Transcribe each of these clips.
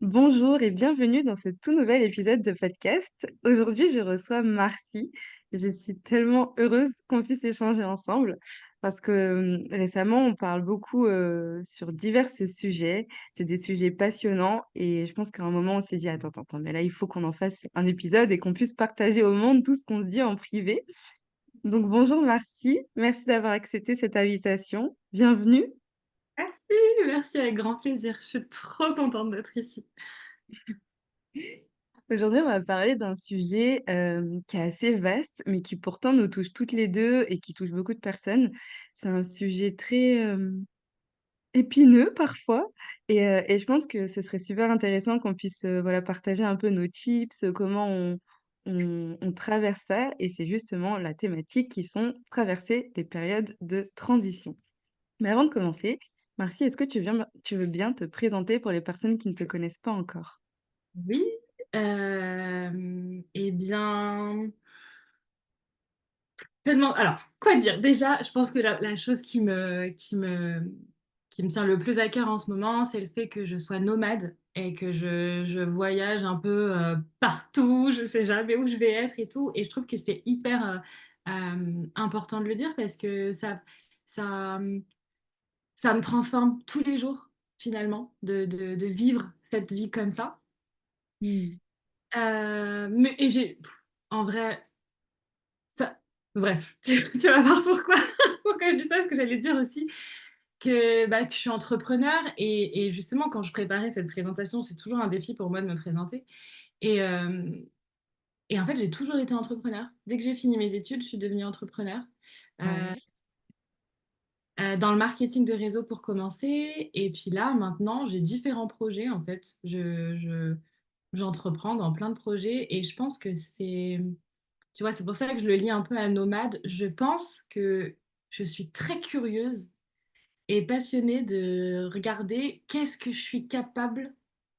Bonjour et bienvenue dans ce tout nouvel épisode de podcast. Aujourd'hui, je reçois Marcy. Je suis tellement heureuse qu'on puisse échanger ensemble parce que récemment, on parle beaucoup sur divers sujets. C'est des sujets passionnants et je pense qu'à un moment, on s'est dit, attends, attends, attends, mais là, il faut qu'on en fasse un épisode et qu'on puisse partager au monde tout ce qu'on se dit en privé. Donc, bonjour Marcy, merci d'avoir accepté cette invitation. Bienvenue. Merci, merci avec grand plaisir. Je suis trop contente d'être ici. Aujourd'hui, on va parler d'un sujet qui est assez vaste, mais qui pourtant nous touche toutes les deux et qui touche beaucoup de personnes. C'est un sujet très épineux parfois, et je pense que ce serait super intéressant qu'on puisse voilà, partager un peu nos tips, comment on traverse ça. Et c'est justement la thématique qui sont traverser des périodes de transition. Mais avant de commencer, Marcie, est-ce que tu veux bien te présenter pour les personnes qui ne te connaissent pas encore? Oui, eh bien, tellement. Alors, quoi dire? Déjà, je pense que la chose qui me tient le plus à cœur en ce moment, c'est le fait que je sois nomade et que je voyage un peu partout. Je sais jamais où je vais être et tout. Et je trouve que c'est hyper important de le dire parce que ça, ça me transforme tous les jours, finalement, de vivre cette vie comme ça. Hmm. Et en vrai, ça, bref, tu vas voir pourquoi, pourquoi je dis ça, ce que j'allais dire aussi, que je suis entrepreneur et justement, quand je préparais cette présentation, c'est toujours un défi pour moi de me présenter. Et, euh, et en fait, j'ai toujours été entrepreneur. Dès que j'ai fini mes études, je suis devenue entrepreneur. Euh, Ouais. dans le marketing de réseau pour commencer. Et puis là, maintenant, j'ai différents projets, en fait. J'entreprends dans plein de projets et je pense que tu vois, c'est pour ça que je le lis un peu à nomade. Je pense que je suis très curieuse et passionnée de regarder qu'est-ce que je suis capable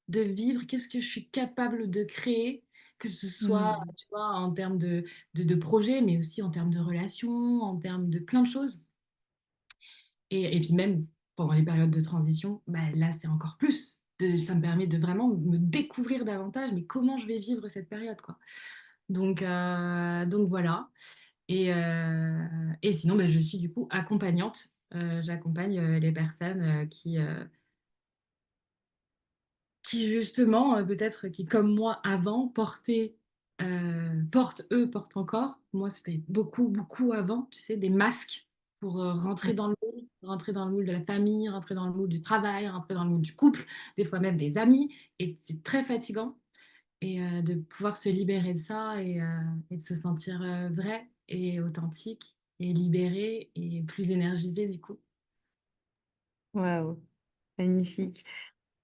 de vivre, qu'est-ce que je suis capable de créer, que ce soit, Hmm. tu vois, en termes de projets, mais aussi en termes de relations, en termes de plein de choses. Et puis même pendant les périodes de transition, bah, là, c'est encore plus. Ça me permet de vraiment me découvrir davantage, mais comment je vais vivre cette période, quoi. Donc voilà. Et sinon, bah, je suis du coup accompagnante. J'accompagne les personnes qui justement, peut-être qui comme moi avant, portent encore. Moi, c'était beaucoup, beaucoup avant, tu sais, des masques pour rentrer dans le moule de la famille, rentrer dans le moule du travail, rentrer dans le moule du couple, des fois même des amis. Et c'est très fatigant. De pouvoir se libérer de ça et de se sentir vrai et authentique et libéré et plus énergisé du coup. Waouh, magnifique.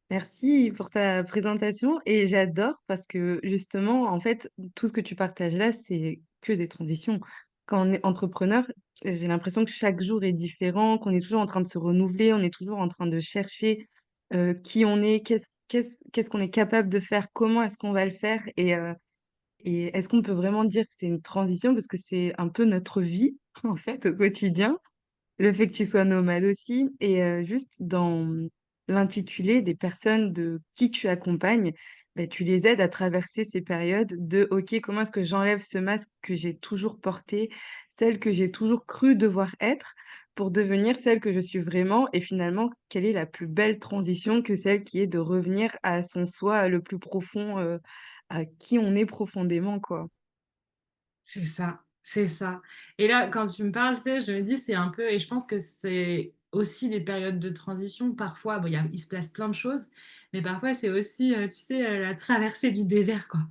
Merci pour ta présentation et j'adore parce que justement, en fait, tout ce que tu partages là, c'est que des transitions. Quand on est entrepreneur, j'ai l'impression que chaque jour est différent, qu'on est toujours en train de se renouveler, on est toujours en train de chercher qui on est, qu'est-ce qu'on est capable de faire, comment est-ce qu'on va le faire et est-ce qu'on peut vraiment dire que c'est une transition parce que c'est un peu notre vie en fait au quotidien. Le fait que tu sois nomade aussi et juste dans l'intitulé des personnes de qui tu accompagnes, bah, tu les aides à traverser ces périodes de OK, comment est-ce que j'enlève ce masque que j'ai toujours porté, celle que j'ai toujours cru devoir être pour devenir celle que je suis vraiment et finalement, quelle est la plus belle transition que celle qui est de revenir à son soi le plus profond, à qui on est profondément, quoi. C'est ça, c'est ça. Et là, quand tu me parles, tu sais, je me dis, c'est un peu, et je pense que c'est aussi des périodes de transition. Parfois, bon, il se place plein de choses, mais parfois, c'est aussi, tu sais, la traversée du désert, quoi.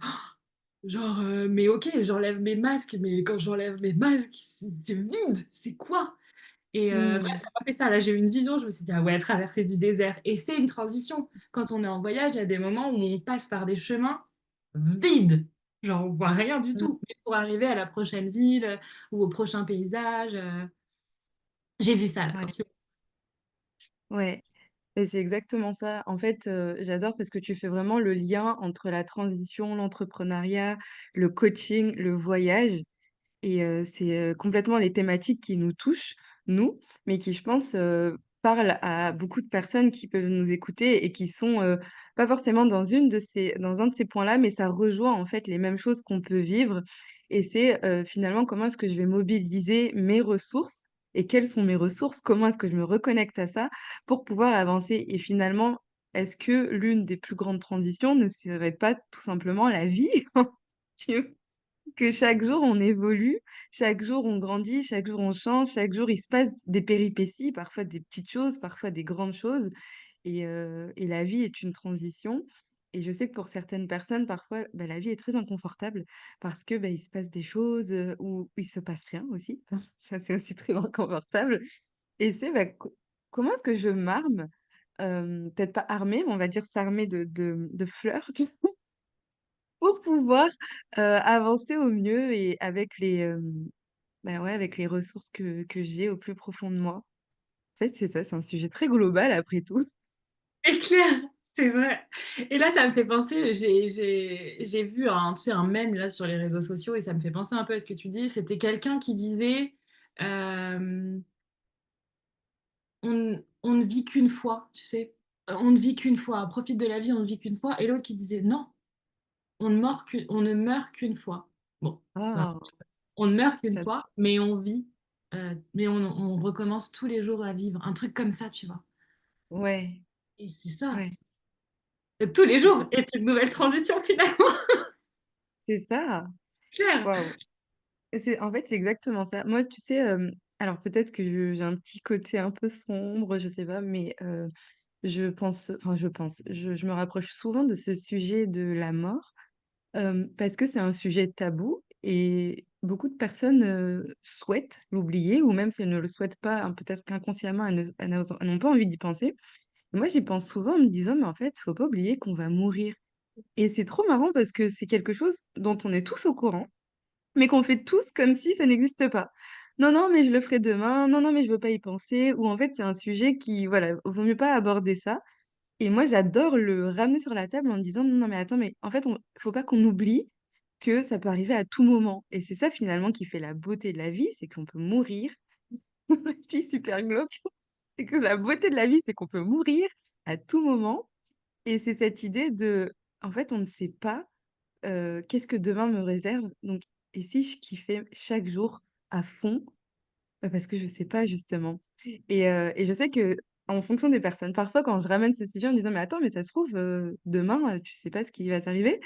Genre, mais ok, j'enlève mes masques, mais quand j'enlève mes masques, c'est vide, c'est quoi? Bref, Mmh. ça m'a fait ça. Là, j'ai eu une vision. Je me suis dit, ah ouais, traverser du désert. Et c'est une transition. Quand on est en voyage, il y a des moments où on passe par des chemins vides. Genre, on voit rien du Mmh. tout. Mais pour arriver à la prochaine ville ou au prochain paysage, j'ai vu ça là. Ouais. Ouais. Et c'est exactement ça. En fait, j'adore parce que tu fais vraiment le lien entre la transition, l'entrepreneuriat, le coaching, le voyage et c'est, complètement les thématiques qui nous touchent, nous, mais qui je pense, parle à beaucoup de personnes qui peuvent nous écouter et qui sont, pas forcément dans un de ces points-là, mais ça rejoint en fait les mêmes choses qu'on peut vivre et c'est, finalement comment est-ce que je vais mobiliser mes ressources et quelles sont mes ressources? Comment est-ce que je me reconnecte à ça pour pouvoir avancer? Et finalement, est-ce que l'une des plus grandes transitions ne serait pas tout simplement la vie? Tu que chaque jour on évolue, chaque jour on grandit, chaque jour on change, chaque jour il se passe des péripéties, parfois des petites choses, parfois des grandes choses et la vie est une transition et je sais que pour certaines personnes parfois, bah, la vie est très inconfortable parce que, bah, il se passe des choses, où il se passe rien aussi. Ça c'est aussi très inconfortable et c'est, bah, comment est-ce que je m'arme, peut-être pas armer, mais on va dire s'armer de fleurs pour pouvoir, avancer au mieux et avec bah, ouais, avec les ressources que j'ai au plus profond de moi. En fait, c'est ça, c'est un sujet très global après tout. C'est clair, c'est vrai. Et là, ça me fait penser, j'ai vu un, tu sais, un mème là sur les réseaux sociaux et ça me fait penser un peu à ce que tu dis. C'était quelqu'un qui disait, hem, on ne vit qu'une fois, tu sais? On ne vit qu'une fois, profite de la vie, on ne vit qu'une fois et l'autre qui disait: «Non, on ne meurt qu'une fois». Bon, ça Ah! on ne meurt qu'une J'ad fois, mais on vit, mais on recommence tous les jours à vivre. Un truc comme ça, tu vois? Ouais, Et c'est ça, ouais, tous les et c'est jours est une nouvelle transition finalement. c'est ça! Clair. Waouh! Et c'est en fait, c'est exactement ça. Moi, tu sais, alors peut-être que j'ai un petit côté un peu sombre, je sais pas, mais je me rapproche souvent de ce sujet de la mort. Parce que c'est un sujet tabou et beaucoup de personnes, souhaitent l'oublier ou même si elles ne le souhaitent pas, hein, peut-être qu'inconsciemment elles n'ont pas envie d'y penser. Moi, j'y pense souvent en me disant: «Mais en fait, faut pas oublier qu'on va mourir» et c'est trop marrant parce que c'est quelque chose dont on est tous au courant, mais qu'on fait tous comme si ça n'existe pas. «Non, non, mais je le ferai demain. Non, non, mais je veux pas y penser» ou en fait, c'est un sujet qui voilà, vaut mieux pas aborder ça et moi, j'adore le ramener sur la table en me disant: «Non, non, mais attends, mais en fait, on faut pas qu'on oublie que ça peut arriver à tout moment» et c'est ça finalement qui fait la beauté de la vie, c'est qu'on peut mourir. Je suis super glauque. C'est que la beauté de la vie, c'est qu'on peut mourir à tout moment et c'est cette idée de en fait, on ne sait pas, qu'est-ce que demain me réserve donc et si je kiffais chaque jour à fond parce que je sais pas justement et je sais que en fonction des personnes, parfois quand je ramène ce sujet en disant: «Mais attends, mais ça se trouve, demain, tu sais pas ce qui va t'arriver».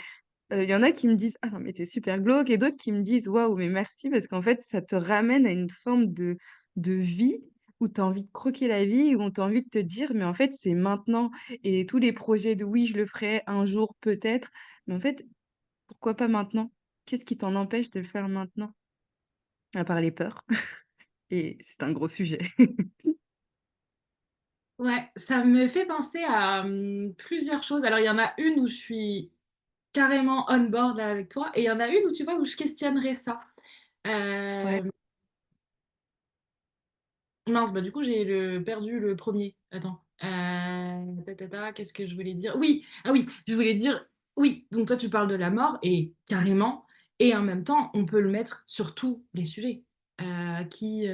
Il y en a qui me disent: «Ah non, mais tu super glauque» et d'autres qui me disent: «Waouh, mais merci» parce qu'en fait, ça te ramène à une forme de vie où tu as envie de croquer la vie, où tu as envie de te dire: «Mais en fait, c'est maintenant» et tous les projets de: «Oui, je le ferai un jour peut-être», mais en fait, pourquoi pas maintenant? Qu'est-ce qui t'en empêche de le faire maintenant? À part les peurs et c'est un gros sujet. Ouais, ça me fait penser à, plusieurs choses. Alors il y en a une où je suis carrément on board là avec toi et il y en a une où tu vois, où je questionnerais ça. Ouais. Hem, mince, bah, du coup perdu le premier. Attends, qu'est-ce que je voulais dire? Oui, ah oui, je voulais dire oui, donc toi tu parles de la mort et carrément et en même temps, on peut le mettre sur tous les sujets, qui,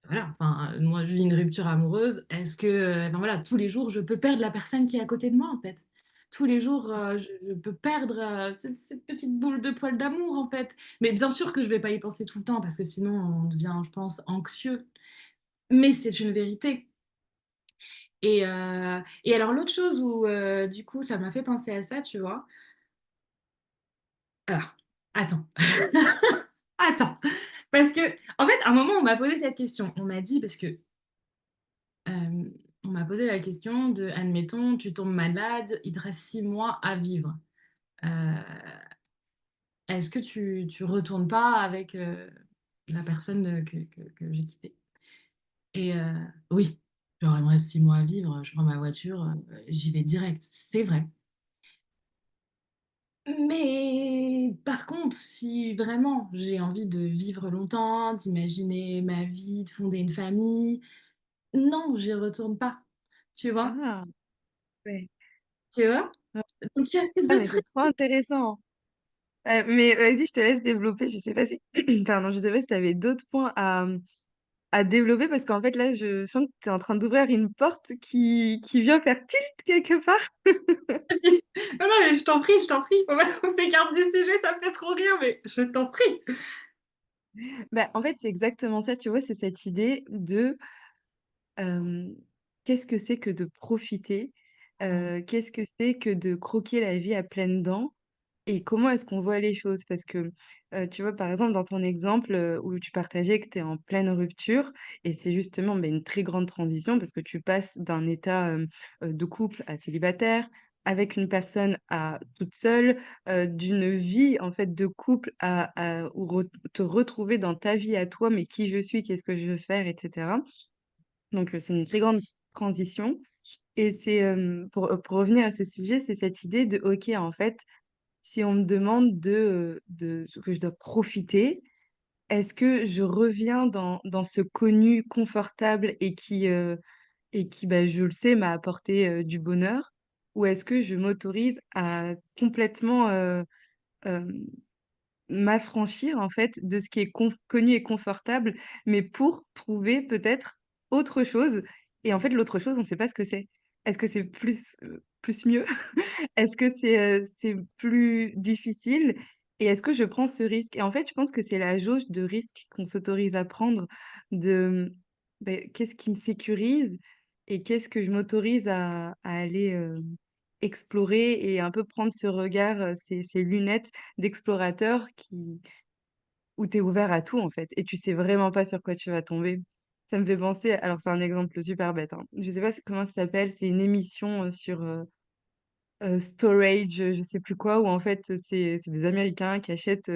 voilà, enfin, moi je vis une rupture amoureuse. Est-ce que, enfin voilà, tous les jours je peux perdre la personne qui est à côté de moi, en fait. Tous les jours, je peux perdre, cette petite boule de poil d'amour, en fait. Mais bien sûr que je vais pas y penser tout le temps parce que sinon on devient, je pense, anxieux. Mais c'est une vérité et alors l'autre chose où, du coup, ça m'a fait penser à ça, tu vois? Alors, attends, attends, parce que en fait, à un moment, on m'a posé cette question. On m'a dit parce que Hem, on m'a posé la question de, admettons, tu tombes malade, il te reste 6 mois à vivre. Heu, est-ce que tu retournes pas avec, la personne, que j'ai quittée? Et oui, genre il me reste 6 mois à vivre, je prends ma voiture, j'y vais direct, c'est vrai. Mais par contre, si vraiment j'ai envie de vivre longtemps, d'imaginer ma vie, de fonder une famille, non, j'y retourne pas, tu vois? Ah! Ouais. Tu vois? Ah, Donc il y a ces ah, 2 mais c'est trucs. trop intéressant! Mais vas-y, je te laisse développer. Je sais pas si pardon, je sais pas si tu avais d'autres points à développer parce qu'en fait, là, je sens que tu es en train d'ouvrir une porte qui vient faire tilt quelque part. Vas-y. Non, non, mais je t'en prie, faut pas qu'on s'écarte du sujet, ça me fait trop rire, mais je t'en prie. Bah, en fait, c'est exactement ça, tu vois? C'est cette idée de, hem, qu'est-ce que c'est que de profiter? Mmh. Qu'est-ce que c'est que de croquer la vie à pleines dents? Et comment est-ce qu'on voit les choses? Parce que, tu vois, par exemple, dans ton exemple, où tu partageais que tu es en pleine rupture et c'est justement, beh, une très grande transition parce que tu passes d'un état, de couple à célibataire, avec une personne à toute seule, d'une vie, en fait, de couple à ou te retrouver dans ta vie à toi: «Mais qui je suis? Qu'est-ce que je veux faire?» et cetera. Donc, c'est une très grande transition et c'est, pour revenir à ce sujet, c'est cette idée de: «OK, en fait, si on me demande de que je dois profiter, est-ce que je reviens dans ce connu confortable et qui, bah, je le sais, m'a apporté, du bonheur? Ou est-ce que je m'autorise à complètement, hem m'affranchir en fait de ce qui est connu et confortable, mais pour trouver peut-être autre chose et en fait l'autre chose on ne sait pas ce que c'est. Est-ce que c'est plus mieux? Est-ce que c'est plus difficile? Et est-ce que je prends ce risque? Et en fait, je pense que c'est la jauge de risque qu'on s'autorise à prendre de, beh, qu'est-ce qui me sécurise et qu'est-ce que je m'autorise à aller, explorer et un peu prendre ce regard, ces lunettes d'explorateur qui où tu es ouvert à tout, en fait et tu sais vraiment pas sur quoi tu vas tomber. Ça me fait penser alors c'est un exemple super bête, hein. Je sais pas comment ça s'appelle, c'est une émission, sur, Storage, je sais plus quoi, où en fait, c'est des Américains qui achètent,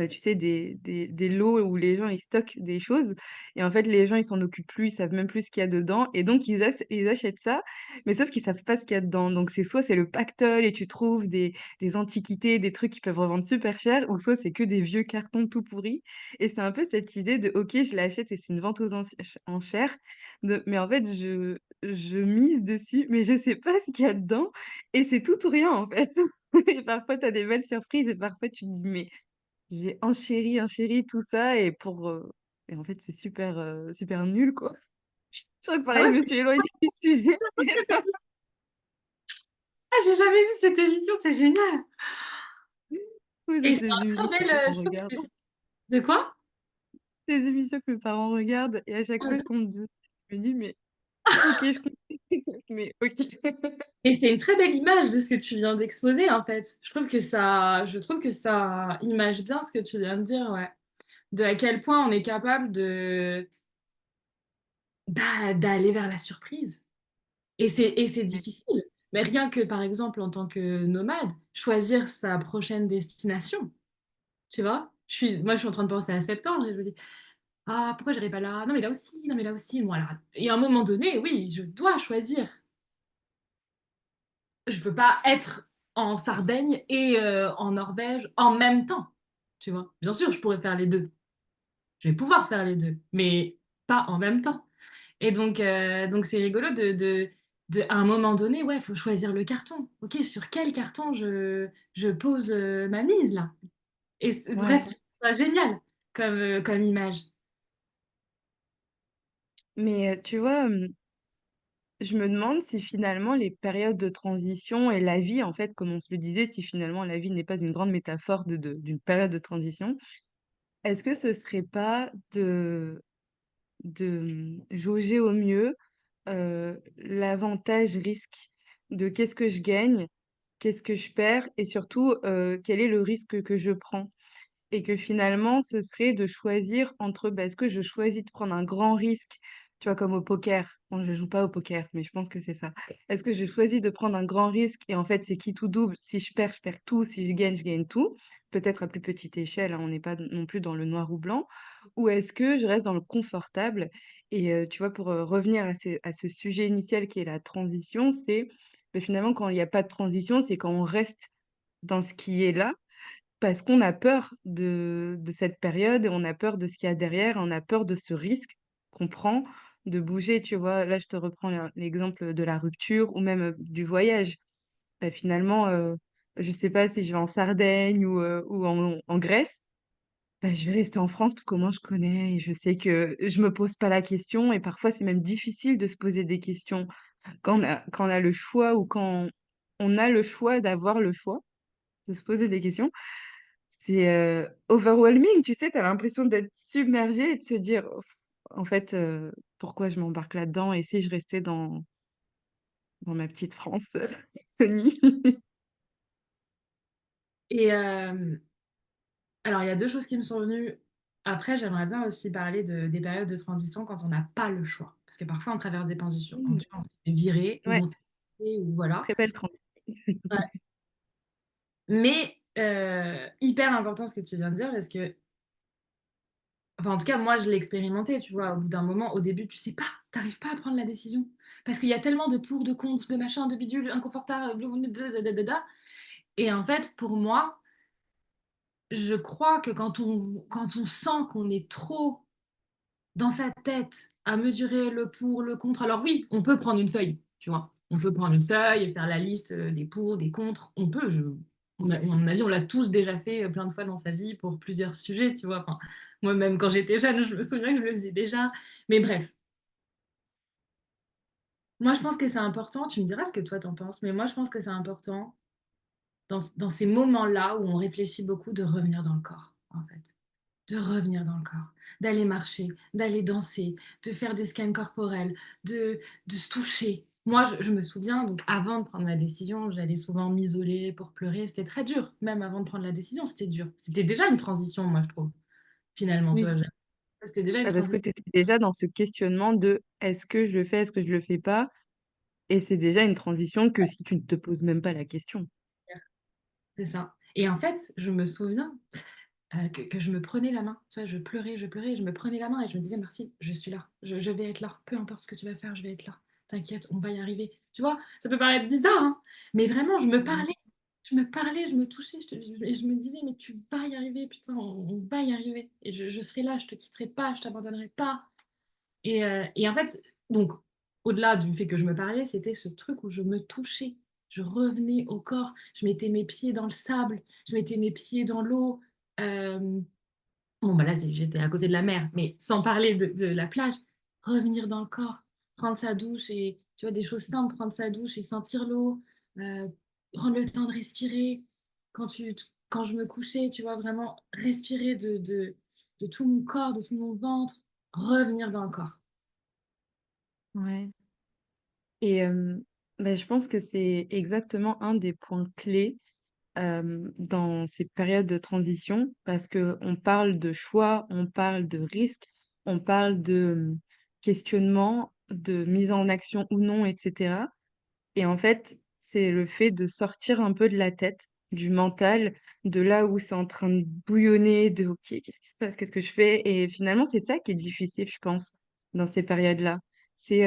tu sais, des lots où les gens, ils stockent des choses et en fait, les gens, ils s'en occupent plus, ils savent même plus ce qu'il y a dedans et donc ils achètent ça, mais sauf qu'ils savent pas ce qu'il y a dedans. Donc c'est soit c'est le pactole et tu trouves des antiquités, des trucs qui peuvent revendre super cher ou soit c'est que des vieux cartons tout pourris et c'est un peu cette idée de: «OK, je l'achète et c'est une vente aux enchères», de mais en fait, je mise dessus, mais je sais pas ce qu'il y a dedans et c'est tout ou rien, en fait. Et parfois, tu as des belles surprises et parfois tu te dis: «Mais j'ai enchéri tout ça et pour, et en fait, c'est super, super nul, quoi». Je crois que Ah pareil, ouais, je me c'est suis éloignée du sujet. ah, j'ai jamais vu cette émission, c'est génial Oui, et c'est c'est des un émissions très que mes bel, parents je trouve regardent. que c de quoi? Des émissions que mes parents regardent et à chaque fois, je tombe dessus. Je me dis: «Mais OK, je comprends, mais OK». Et c'est une très belle image de ce que tu viens d'exposer, en fait. Je trouve que ça image bien ce que tu viens de dire, ouais. De à quel point on est capable de, bah, d'aller vers la surprise et c'est Ouais. difficile. Mais rien que, par exemple, en tant que nomade, choisir sa prochaine destination, tu vois? Je suis en train de penser à septembre et je me dis: «Ah, pourquoi j'irai pas là? Non, mais là aussi, non, mais là aussi». Bon alors et à un moment donné, oui, je dois choisir. Je peux pas être en Sardaigne et en Norvège en même temps, tu vois? Bien sûr, je pourrais faire les 2. Je vais pouvoir faire les 2, mais pas en même temps et donc c'est rigolo de à un moment donné, ouais, faut choisir le carton. OK, sur quel carton je pose, ma mise là? Et bref, Ouais, je trouve ça génial comme image. mais tu vois, je me demande si finalement les périodes de transition et la vie, en fait, comme on se le disait, si finalement la vie n'est pas une grande métaphore d'une période de transition, est-ce que ce serait pas de jauger au mieux, l'avantage-risque de qu'est-ce que je gagne, qu'est-ce que je perds et surtout, quel est le risque que je prends? Et que finalement, ce serait de choisir entre, bah, est-ce que je choisis de prendre un grand risque, tu vois, comme au poker? Bon, je joue pas au poker, mais je pense que c'est ça. Est-ce que je choisis de prendre un grand risque et en fait, c'est qui tout double? Si je perds tout, si je gagne tout. Peut-être à plus petite échelle, hein, on n'est pas non plus dans le noir ou blanc. Ou est-ce que je reste dans le confortable? Et tu vois, pour, revenir à ce sujet initial qui est la transition, c'est, beh, finalement, quand il y a pas de transition, c'est quand on reste dans ce qui est là parce qu'on a peur de cette période et on a peur de ce qu'il y a derrière, on a peur de ce risque qu'on prend de bouger, tu vois? Là, je te reprends l'exemple de la rupture ou même, du voyage. Bah, finalement, je sais pas si je vais en Sardaigne ou en Grèce, bah, je vais rester en France parce qu'au moins je connais et je sais que je me pose pas la question et parfois c'est même difficile de se poser des questions quand on a le choix ou quand on a le choix d'avoir le choix, de se poser des questions. C'est, overwhelming, tu sais? Tu as l'impression d'être submergé et de se dire: «Oh, en fait, pourquoi je m'embarque là-dedans et si je restais dans ma petite France, connue?» Et alors il y a 2 choses qui me sont venues. Après, j'aimerais bien aussi parler des périodes de transition quand on n'a pas le choix. Parce que parfois on traverse des transitions, en Mmh. tout cas on s'est fait virer ou Ouais, on s'est fait ou voilà. très belle transition. Ouais. Mais hyper important ce que tu viens de dire parce que enfin, en tout cas, moi, je l'ai expérimenté, tu vois? Au bout d'un moment, au début, tu sais pas, tu arrives pas à prendre la décision. Parce qu'il y a tellement de pour, de contre, de machin, de bidule, inconfortable, et en fait, pour moi, je crois que quand on sent qu'on est trop dans sa tête à mesurer le pour, le contre, alors oui, on peut prendre une feuille, tu vois? On peut prendre une feuille et faire la liste, des pour, des contre. On peut, à mon avis, on l'a tous déjà fait, plein de fois dans sa vie pour plusieurs sujets, tu vois? Enfin, moi-même quand j'étais jeune, je me souviens que je le faisais déjà. Mais bref, moi je pense que c'est important, tu me diras ce que toi tu en penses, mais moi je pense que c'est important dans ces moments-là où on réfléchit beaucoup de revenir dans le corps, en fait. De revenir dans le corps, d'aller marcher, d'aller danser, de faire des scans corporels, de se toucher. Moi, je me souviens, donc avant de prendre ma décision, j'allais souvent m'isoler pour pleurer. C'était très dur, même avant de prendre la décision, c'était dur. C'était déjà une transition, moi, je trouve, finalement, tu Oui, vois? C'était déjà une bah, parce que transition. tu étais déjà dans ce questionnement de: «Est-ce que je le fais? Est-ce que je le fais pas?» et c'est déjà une transition que si tu ne te poses même pas la question. C'est ça. Et en fait, je me souviens que je me prenais la main, tu vois? Je pleurais, je me prenais la main et je me disais: «Merci, je suis là, je vais être là, peu importe ce que tu vas faire, je vais être là. T'inquiète, on va y arriver». Tu vois? Ça peut paraître bizarre, hein, mais vraiment Mmh. je me touchais, et je me disais: «Mais tu vas y arriver, putain, on va y arriver et je serai là, je te quitterai pas, je t'abandonnerai pas». Et en fait, donc au-delà du fait que je me parlais, c'était ce truc où je me touchais. Je revenais au corps, je mettais mes pieds dans le sable, je mettais mes pieds dans l'eau. Hem, bon, bah, là, j'étais à côté de la mer, mais sans parler de la plage. Revenir dans le corps, prendre sa douche et tu vois, des choses simples, prendre sa douche et sentir l'eau, heu, prendre le temps de respirer. Quand je me couchais, tu vois, vraiment respirer de tout mon corps, de tout mon ventre, revenir dans le corps. Ouais et bah, je pense que c'est exactement un des points clés, dans ces périodes de transition parce qu'on parle de choix, on parle de risque, on parle de, questionnement, de mise en action ou non et cetera. Et en fait, c'est le fait de sortir un peu de la tête, du mental, de là où c'est en train de bouillonner, de: «OK, qu'est-ce qui se passe? Qu'est-ce que je fais?» et finalement, c'est ça qui est difficile, je pense, dans ces périodes-là. C'est,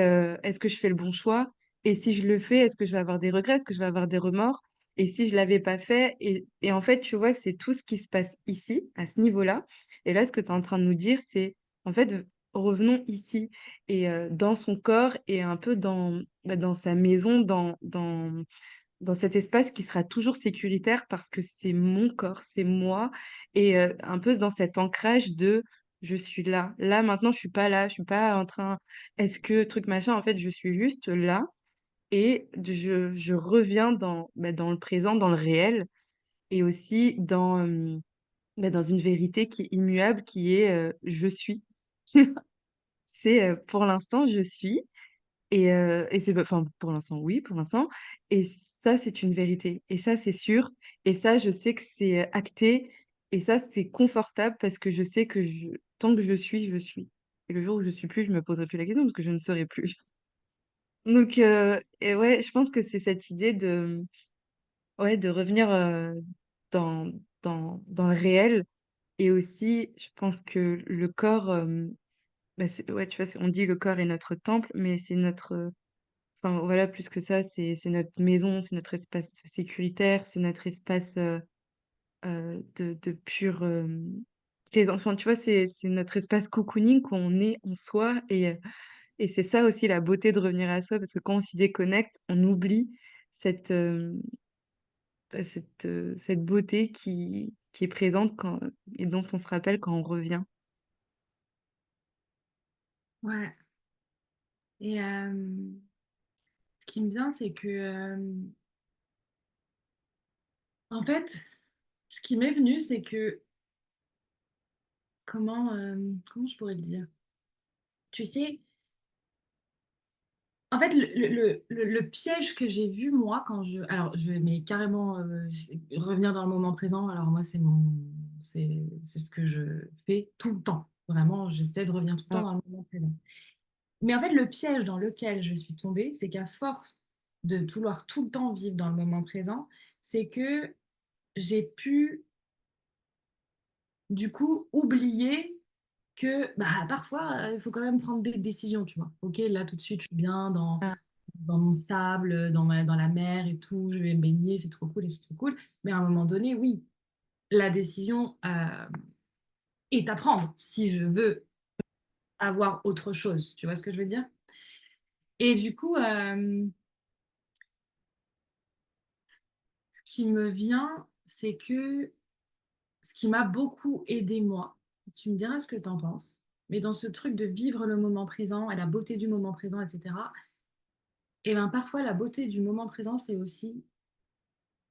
est-ce que je fais le bon choix? Et si je le fais, est-ce que je vais avoir des regrets? Est-ce que je vais avoir des remords? Et si je l'avais pas fait? Et en fait, tu vois, c'est tout ce qui se passe ici, à ce niveau-là. Et là, ce que tu es en train de nous dire, c'est, en fait, revenons ici et dans son corps et un peu dans, bah, dans sa maison, dans cet espace qui sera toujours sécuritaire parce que c'est mon corps, c'est moi et un peu dans cet ancrage de: «Je suis là. Là, maintenant, je suis pas en train est-ce que truc machin». En fait, je suis juste là et je reviens dans, bah, dans le présent, dans le réel et aussi dans, bah, dans une vérité qui est immuable, qui est, je suis. C'est, pour l'instant, je suis et c'est enfin, pour l'instant, oui, pour l'instant et ça, c'est une vérité et ça, c'est sûr et ça, je sais que c'est, acté et ça, c'est confortable parce que je sais que je tant que je suis et le jour où je suis plus, je me poserai plus la question parce que je ne serai plus. Donc et ouais, je pense que c'est cette idée de, ouais, de revenir, dans dans le réel et aussi, je pense que le corps, bah, c'est ouais, tu vois, on dit: «Le corps est notre temple», mais c'est notre, enfin, voilà, plus que ça, c'est notre maison, c'est notre espace sécuritaire, c'est notre espace, de pure, plaisance. Enfin, tu vois, c'est notre espace cocooning quand on est en soi et c'est ça aussi la beauté de revenir à soi parce que quand on s'y déconnecte, on oublie cette, cette beauté qui est présente et dont on se rappelle quand on revient. Ouais et ce qui me vient, c'est que, en fait, ce qui m'est venu, c'est que comment je pourrais le dire? Tu sais, en fait, le piège que j'ai vu, moi, quand je mais carrément, revenir dans le moment présent, alors moi, c'est ce que je fais tout le temps. Vraiment, j'essaie de revenir tout le temps Ah, dans le moment présent. Mais en fait, le piège dans lequel je suis tombée, c'est qu'à force de vouloir tout le temps vivre dans le moment présent, c'est que j'ai pu, du coup, oublier que bah, parfois, il faut quand même prendre des décisions, tu vois. Ok, là, tout de suite, je suis bien ah, dans mon sable, dans la mer et tout, je vais me baigner, c'est trop cool et c'est trop cool. Mais à un moment donné, oui, la décision est à prendre si je veux avoir autre chose. Tu vois ce que je veux dire? Et du coup, ce qui me vient, c'est que ce qui m'a beaucoup aidé moi, tu me diras ce que tu en penses, mais dans ce truc de vivre le moment présent et la beauté du moment présent, etc., et bien parfois la beauté du moment présent, c'est aussi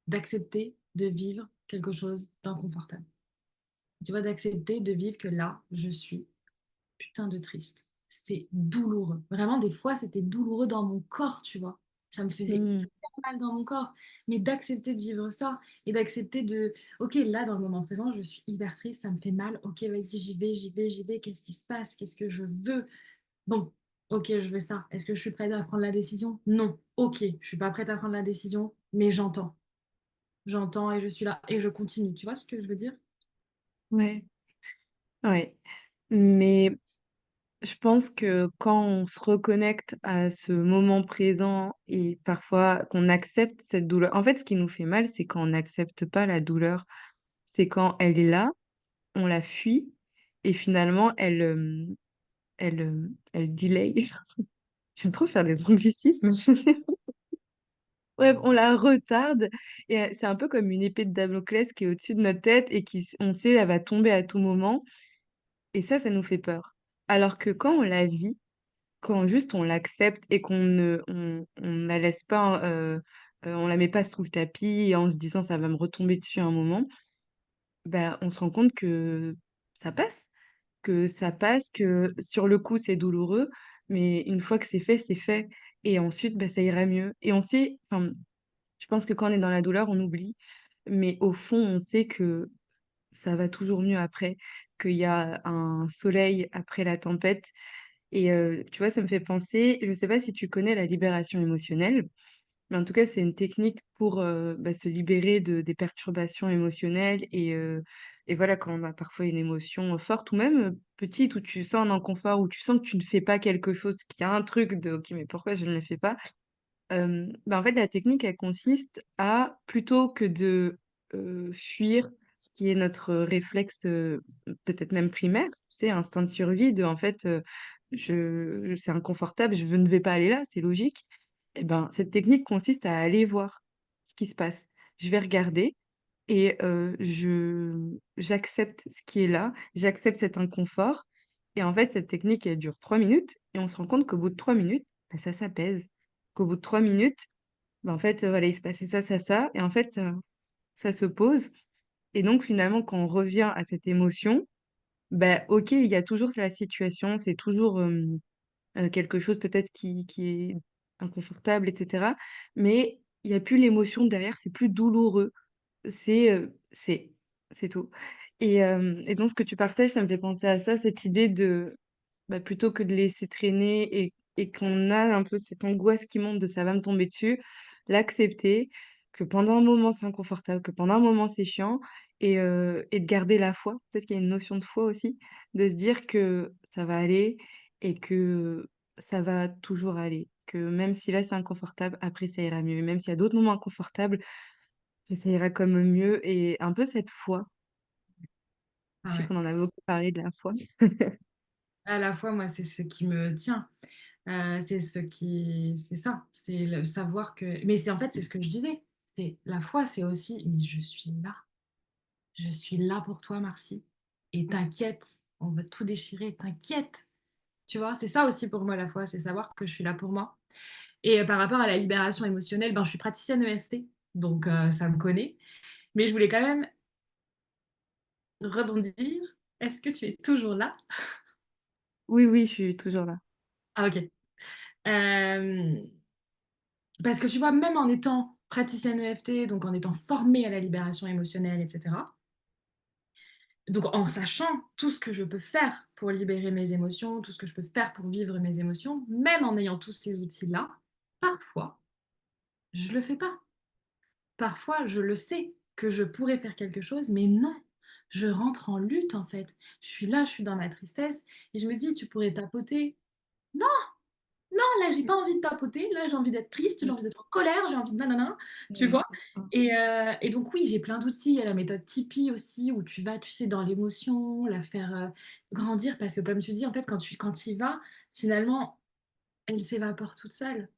d'accepter de vivre quelque chose d'inconfortable. Tu vois, d'accepter de vivre que là, je suis putain de triste. C'est douloureux. Vraiment, des fois, c'était douloureux dans mon corps, tu vois. Ça me faisait mmh, hyper mal dans mon corps. Mais d'accepter de vivre ça et d'accepter de, ok, là, dans le moment présent, je suis hyper triste, ça me fait mal. Ok, vas-y, j'y vais, j'y vais, j'y vais. Qu'est-ce qui se passe? Qu'est-ce que je veux? Bon, ok, je veux ça. Est-ce que je suis prête à prendre la décision? Non. Ok, je suis pas prête à prendre la décision, mais j'entends. J'entends et je suis là et je continue. Tu vois ce que je veux dire? ouais, ouais. Mais je pense que quand on se reconnecte à ce moment présent et parfois qu'on accepte cette douleur, en fait, ce qui nous fait mal, c'est quand on n'accepte pas la douleur. C'est quand elle est là, on la fuit et finalement elle delay. J'aime trop faire des anglicismes. Bref, on la retarde et c'est un peu comme une épée de Damoclès qui est au-dessus de notre tête et on sait elle va tomber à tout moment et ça nous fait peur. Alors que quand on la vit, quand juste on l'accepte et on la laisse pas, on la met pas sous le tapis en se disant: «Ça va me retomber dessus à un moment», bah, on se rend compte que ça passe, que sur le coup, c'est douloureux, mais une fois que c'est fait et ensuite, bah, ça ira mieux et on sait enfin, je pense que quand on est dans la douleur, on oublie, mais au fond, on sait que ça va toujours mieux après, qu'il y a un soleil après la tempête et tu vois, ça me fait penser je sais pas si tu connais la libération émotionnelle? Mais en tout cas, c'est une technique pour, bah, se libérer de des perturbations émotionnelles et voilà, quand on a parfois une émotion forte ou même, petite, où tu sens un inconfort, où tu sens que tu ne fais pas quelque chose, qu'il y a un truc de: «OK, mais pourquoi je ne le fais pas?» Bah, en fait, la technique, elle consiste à plutôt que de, fuir ce qui est notre réflexe, peut-être même primaire, tu sais, instinct de survie de en fait, je c'est inconfortable, je ne vais pas aller là, c'est logique. Et ben, cette technique consiste à aller voir ce qui se passe. Je vais regarder et j'accepte ce qui est là, j'accepte cet inconfort et en fait, cette technique, elle dure 3 minutes et on se rend compte qu'au bout de 3 minutes, bah, ça s'apaise. Qu'au bout de 3 minutes, bah, en fait, voilà, il se passait ça, ça, ça et en fait, ça se pose et donc finalement, quand on revient à cette émotion, bah, OK, il y a toujours la situation, c'est toujours, quelque chose peut-être qui est inconfortable et cetera, mais il y a plus l'émotion derrière, c'est plus douloureux. C'est, c'est tout et donc ce que tu partages, ça me fait penser à ça, cette idée de, bah, plutôt que de laisser traîner et qu'on a un peu cette angoisse qui monte de: «Ça va me tomber dessus», l'accepter, que pendant un moment c'est inconfortable, que pendant un moment c'est chiant et de garder la foi. Peut-être qu'il y a une notion de foi aussi, de se dire que ça va aller et que ça va toujours aller, que même si là c'est inconfortable, après ça ira mieux. Même s'il y a d'autres moments inconfortables, que ça ira quand même mieux et un peu cette foi. Je Ah sais ouais. qu'on en a beaucoup parlé de la foi. À la fois, moi, c'est ce qui me tient. C'est ça, c'est le savoir que mais c'est en fait, c'est ce que je disais. C'est la foi, c'est aussi: «Mais je suis là, je suis là pour toi, Marcy. Et t'inquiète, on va tout déchirer, t'inquiète. Tu vois, c'est ça aussi pour moi la foi, c'est savoir que je suis là pour moi. Et par rapport à la libération émotionnelle, ben, je suis praticienne EFT, donc ça me connaît. Mais je voulais quand même rebondir. Est-ce que tu es toujours là? Oui, oui, je suis toujours là. Ah ok. Euh, Parce que tu vois, même en étant praticienne EFT, donc en étant formée à la libération émotionnelle, etc., donc en sachant tout ce que je peux faire pour libérer mes émotions, tout ce que je peux faire pour vivre mes émotions, même en ayant tous ces outils-là, parfois, je le fais pas. Parfois, je le sais que je pourrais faire quelque chose, mais non, je rentre en lutte en fait. Je suis là, je suis dans ma tristesse et je me dis, tu pourrais tapoter. Non, non, là, j'ai pas envie de tapoter. Là, j'ai envie d'être triste, j'ai Mm. envie d'être en colère, j'ai envie de nanana, tu Ouais. vois. Et donc, oui, j'ai plein d'outils. Il y a la méthode Tipeee aussi, où tu vas, tu sais, dans l'émotion, la faire grandir. Parce que, comme tu dis, en fait, quand tu y vas, finalement, elle s'évapore toute seule.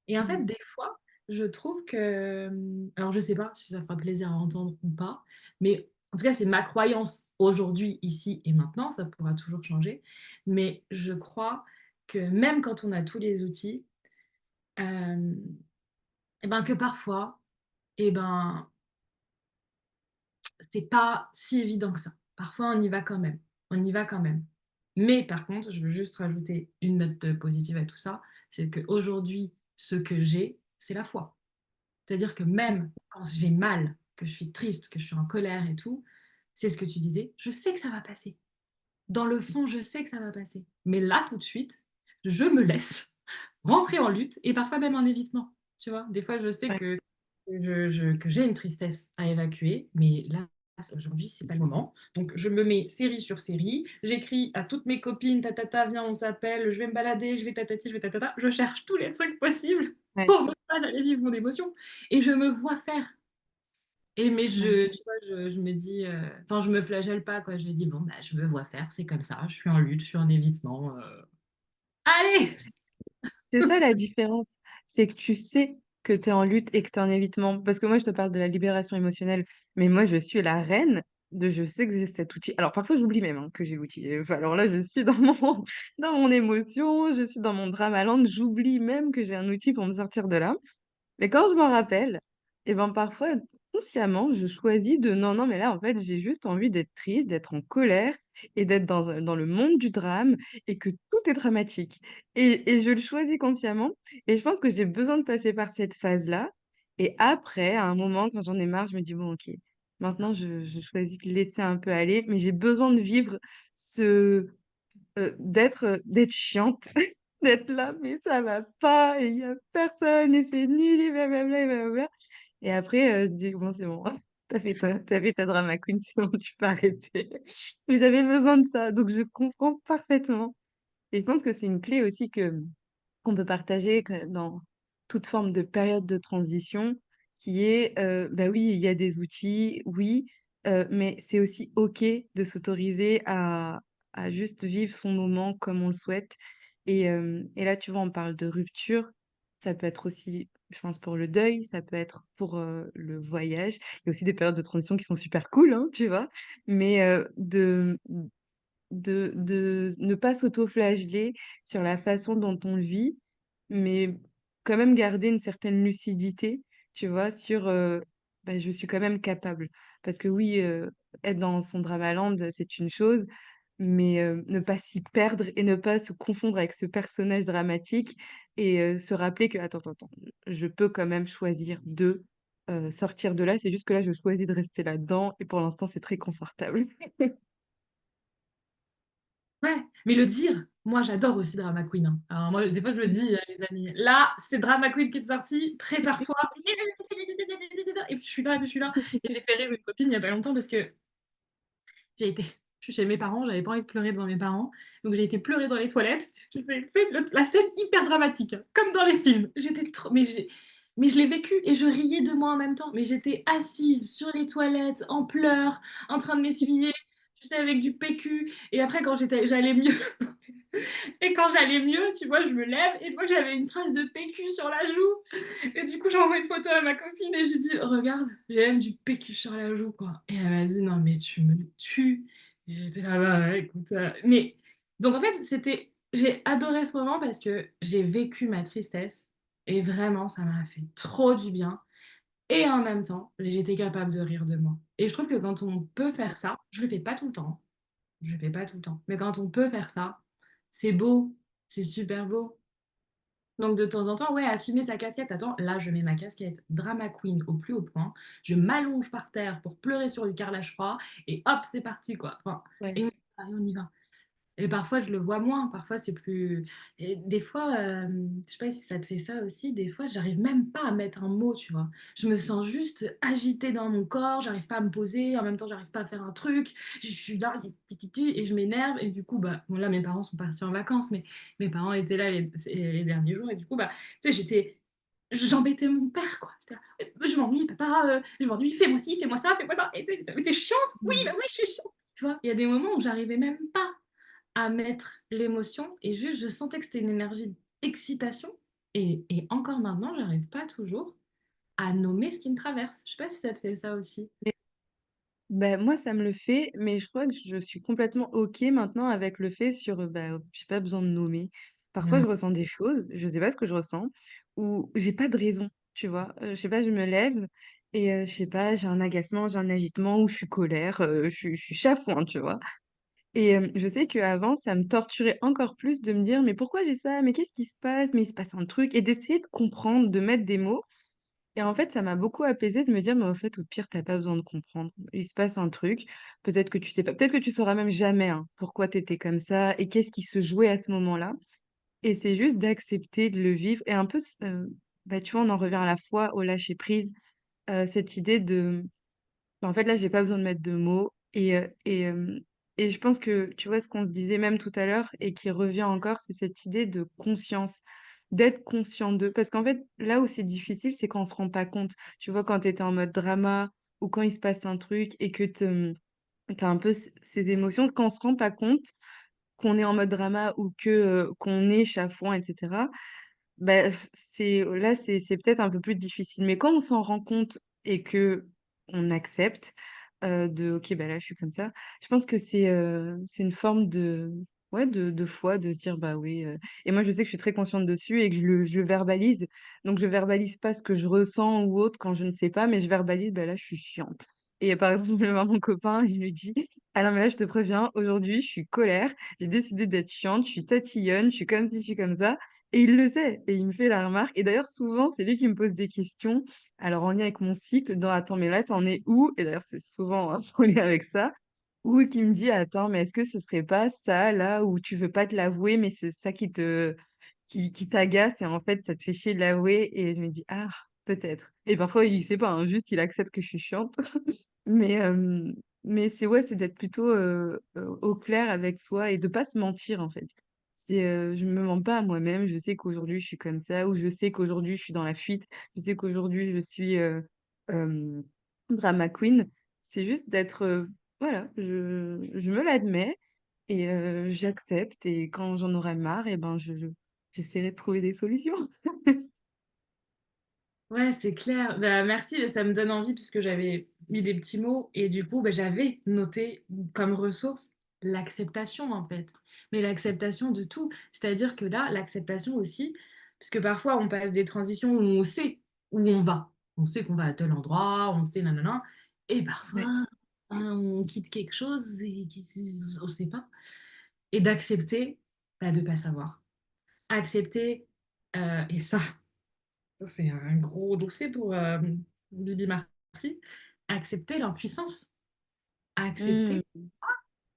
Et en fait, Mm. des fois, je trouve que, alors je sais pas si ça fera plaisir à entendre ou pas, mais en tout cas, c'est ma croyance aujourd'hui, ici et maintenant, ça pourra toujours changer, mais je crois que même quand on a tous les outils, euh, et ben que parfois, et ben c'est pas si évident que ça. Parfois, on y va quand même. On y va quand même. Mais par contre, je veux juste rajouter une note positive à tout ça, c'est qu'aujourd'hui, ce que j'ai, c'est la foi. C'est-à-dire que même quand j'ai mal, que je suis triste, que je suis en colère et tout, c'est ce que tu disais, je sais que ça va passer. Dans le fond, je sais que ça va passer. Mais là, tout de suite, je me laisse rentrer en lutte et parfois même en évitement. Tu vois, des fois, je sais Ouais. que j'ai une tristesse à évacuer, mais là, aujourd'hui, c'est pas le moment. Donc, je me mets série sur série. J'écris à toutes mes copines, tatata, viens, on s'appelle, je vais me balader, je vais tatati, je vais tatata. Je cherche tous les trucs possibles Ouais. pour ne pas aller vivre mon émotion. Et je me vois faire. Et mais Ouais. tu vois, je me dis, enfin, je me flagelle pas, quoi. Je me dis, bon, bah, je me vois faire, c'est comme ça, je suis en lutte, je suis en évitement. Allez! C'est ça la différence, c'est que tu sais que tu es en lutte et que tu es en évitement. Parce que moi, je te parle de la libération émotionnelle, mais moi, je suis la reine de je sais que j'ai cet outil. Alors parfois, j'oublie même hein, que j'ai l'outil. Enfin, alors là, je suis dans mon, dans mon émotion, je suis dans mon drama land, j'oublie même que j'ai un outil pour me sortir de là. Mais quand je m'en rappelle, et ben parfois, consciemment, je choisis de non, non, mais là, en fait, j'ai juste envie d'être triste, d'être en colère et d'être dans le monde du drame et que tout est dramatique. Et je le choisis consciemment. Et je pense que j'ai besoin de passer par cette phase-là. Et après, à un moment, quand j'en ai marre, je me dis, bon, ok, maintenant, je choisis de laisser un peu aller, mais j'ai besoin de vivre ce, d'être chiante, d'être là, mais ça va pas, et il y a personne, et c'est nul, et blablabla, et blablabla. Et après, dire, bon, c'est bon, t'as fait ta drama queen, c'est bon, tu peux arrêter. Mais j'avais besoin de ça, donc je comprends parfaitement. Et je pense que c'est une clé aussi que qu'on peut partager dans toute forme de période de transition, qui est, bah oui, il y a des outils, oui, mais c'est aussi OK de s'autoriser à juste vivre son moment comme on le souhaite. Et là, tu vois, on parle de rupture, ça peut être aussi, je pense, pour le deuil, ça peut être pour le voyage. Il y a aussi des périodes de transition qui sont super cool, hein, tu vois, mais de ne pas s'auto-flageller sur la façon dont on le vit, mais quand même garder une certaine lucidité, tu vois, sur bah, je suis quand même capable. Parce que oui, être dans son dramaland, c'est une chose, mais ne pas s'y perdre et ne pas se confondre avec ce personnage dramatique et se rappeler que, attends, attends, attends, je peux quand même choisir de sortir de là, c'est juste que là, je choisis de rester là-dedans et pour l'instant, c'est très confortable. Ouais, mais le dire, moi j'adore aussi Drama Queen, hein. Alors moi, des fois je le dis, les amis, là, c'est Drama Queen qui est sorti, prépare-toi. Et puis je suis là, puis je suis là. Et j'ai fait rire une copine il y a pas longtemps parce que je suis chez mes parents, j'avais pas envie de pleurer devant mes parents, donc j'ai été pleurer dans les toilettes. J'ai fait la scène hyper dramatique, hein, comme dans les films. J'étais trop, mais je l'ai vécu et je riais de moi en même temps. Mais j'étais assise sur les toilettes, en pleurs, en train de m'essuyer. tu sais, avec du PQ et après quand j'allais mieux et quand j'allais mieux, tu vois, je me lève et je vois que j'avais une trace de PQ sur la joue et du coup, j'envoie une photo à ma copine et je lui dis: «Regarde, j'ai même du PQ sur la joue, quoi» et elle m'a dit: «Non mais tu me tues» et j'étais là: «Bah, ouais, écoute, mais donc en fait, j'ai adoré ce moment parce que j'ai vécu ma tristesse et vraiment ça m'a fait trop du bien et en même temps, j'étais capable de rire de moi et je trouve que quand on peut faire ça, je le fais pas tout le temps, hein, je le fais pas tout le temps, mais quand on peut faire ça, c'est beau, c'est super beau. Donc de temps en temps, ouais, assumer sa casquette. Attends, là, je mets ma casquette drama queen au plus haut point, je m'allonge par terre pour pleurer sur du carrelage froid et hop, c'est parti, quoi. Enfin Ouais. et on y va. Et parfois, je le vois moins, parfois c'est plus et des fois, je sais pas si ça te fait ça aussi, des fois, j'arrive même pas à mettre un mot, tu vois? Je me sens juste agitée dans mon corps, j'arrive pas à me poser, en même temps, j'arrive pas à faire un truc, je suis là, c'est ti ti ti et je m'énerve et du coup, bah, bon là, mes parents sont partis en vacances, mais mes parents étaient là les derniers jours et du coup, bah, tu sais, j'embêtais mon père, quoi. J'étais là: Je m'ennuie papa, je m'ennuie, fais-moi ci, fais-moi ça, fais-moi ça et tu es chiante? Oui, Mmh. bah, oui, je suis chiante». Tu vois? Il y a des moments où j'arrivais même pas à mettre l'émotion et juste je sentais que c'était une énergie d'excitation et encore maintenant, j'arrive pas toujours à nommer ce qui me traverse. Je sais pas si ça te fait ça aussi? Bah, moi, ça me le fait, mais je crois que je suis complètement OK maintenant avec le fait sur, bah, j'ai pas besoin de nommer. Parfois, Mmh. je ressens des choses, je sais pas ce que je ressens ou j'ai pas de raison, tu vois? Je sais pas, je me lève et je sais pas, j'ai un agacement, j'ai un agitement ou je suis colère, je suis chafouin, tu vois? Et je sais qu'avant, ça me torturait encore plus de me dire: «Mais pourquoi j'ai ça? Mais qu'est-ce qui se passe? Mais il se passe un truc» et d'essayer de comprendre, de mettre des mots et en fait, ça m'a beaucoup apaisée de me dire: «Mais au fait, au pire, tu pas besoin de comprendre. Il se passe un truc, peut-être que tu sais pas peut-être que tu sauras même jamais, hein, pourquoi tu étais comme ça et qu'est-ce qui se jouait à ce moment-là» et c'est juste d'accepter de le vivre et un peu bah, tu vois, on en revient à la fois au lâcher prise, cette idée de bah, en fait, là, j'ai pas besoin de mettre de mots et je pense que, tu vois, ce qu'on se disait même tout à l'heure et qui revient encore, c'est cette idée de conscience, d'être conscient d'eux. Parce qu'en fait, là où c'est difficile, c'est quand on se rend pas compte. Tu vois, quand tu étais en mode drama ou quand il se passe un truc et que tu as un peu ces émotions, quand on se rend pas compte qu'on est en mode drama ou qu'on est chafouin et cetera, bah, c'est peut-être un peu plus difficile, mais quand on s'en rend compte et qu'on accepte, de: «OK, bah, là, je suis comme ça», je pense que c'est une forme de ouais, de foi, de se dire: «Bah, oui», et moi, je sais que je suis très consciente dessus et que je le verbalise. Donc je verbalise pas ce que je ressens ou autre quand je ne sais pas, mais je verbalise: «Bah, là, je suis chiante» et par exemple, je vais voir mon copain, je lui dis: «Ah non, mais là, je te préviens, aujourd'hui, je suis colère, j'ai décidé d'être chiante, je suis tatillonne, je suis comme ci, je suis comme ça». Et il le sait et il me fait la remarque et d'ailleurs souvent c'est lui qui me pose des questions, alors en lien avec mon cycle dans: «Attends mais là tu en es où?» et d'ailleurs c'est souvent, en lien avec ça, ou qui me dit: «Attends mais est-ce que ce serait pas ça là où tu veux pas te l'avouer mais c'est ça qui t'agace et en fait ça te fait chier de l'avouer?» et je me dis: «Ah peut-être» et parfois il sait pas, hein, juste il accepte que je suis chiante mais mais c'est ouais, c'est d'être plutôt, au clair avec soi et de pas se mentir en fait. Je me mens pas à moi-même, je sais qu'aujourd'hui je suis comme ça ou je sais qu'aujourd'hui je suis dans la fuite, je sais qu'aujourd'hui je suis, hem, drama queen. C'est juste d'être, voilà, je me l'admets et j'accepte et quand j'en aurai marre et ben j'essaierai de trouver des solutions. Ouais, c'est clair. Bah, merci, ça me donne envie puisque j'avais mis des petits mots et du coup, bah, j'avais noté comme ressource l'acceptation, en fait. Mais l'acceptation de tout. C'est-à-dire que là, l'acceptation aussi, puisque parfois on passe des transitions où on sait où on va. On sait qu'on va à tel endroit, on sait nanana et Ouais. parfois, on quitte quelque chose et on sait pas et d'accepter, bah, de pas savoir. Accepter, et ça, c'est un gros dossier pour, Bibi Marcy. Accepter l'impuissance. Accepter, Mmh.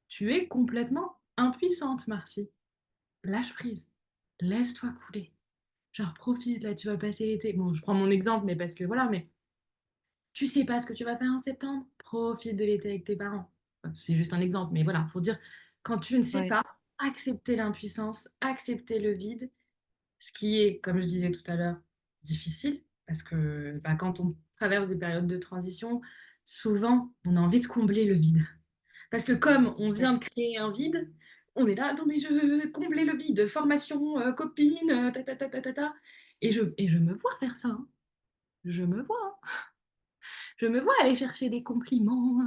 tu es complètement impuissante, Marcy. Lâche prise. Laisse-toi couler. Genre profite, là, tu vas passer l'été. Bon, je prends mon exemple, mais parce que voilà, mais tu sais pas ce que tu vas faire en septembre, profite de l'été avec tes parents. C'est juste un exemple, mais voilà, pour dire, quand tu ne sais Ouais. pas, accepter l'impuissance, accepter le vide. Ce qui est, comme je disais tout à l'heure, difficile parce que, bah, quand on traverse des périodes de transition, souvent, on a envie de combler le vide. Parce que comme on Ouais. vient de créer un vide, on est là: «Non mais je veux combler le vide, formation, copine, ta ta ta ta ta ta» et je me vois faire ça, hein. Je me vois, hein. Je me vois aller chercher des compliments,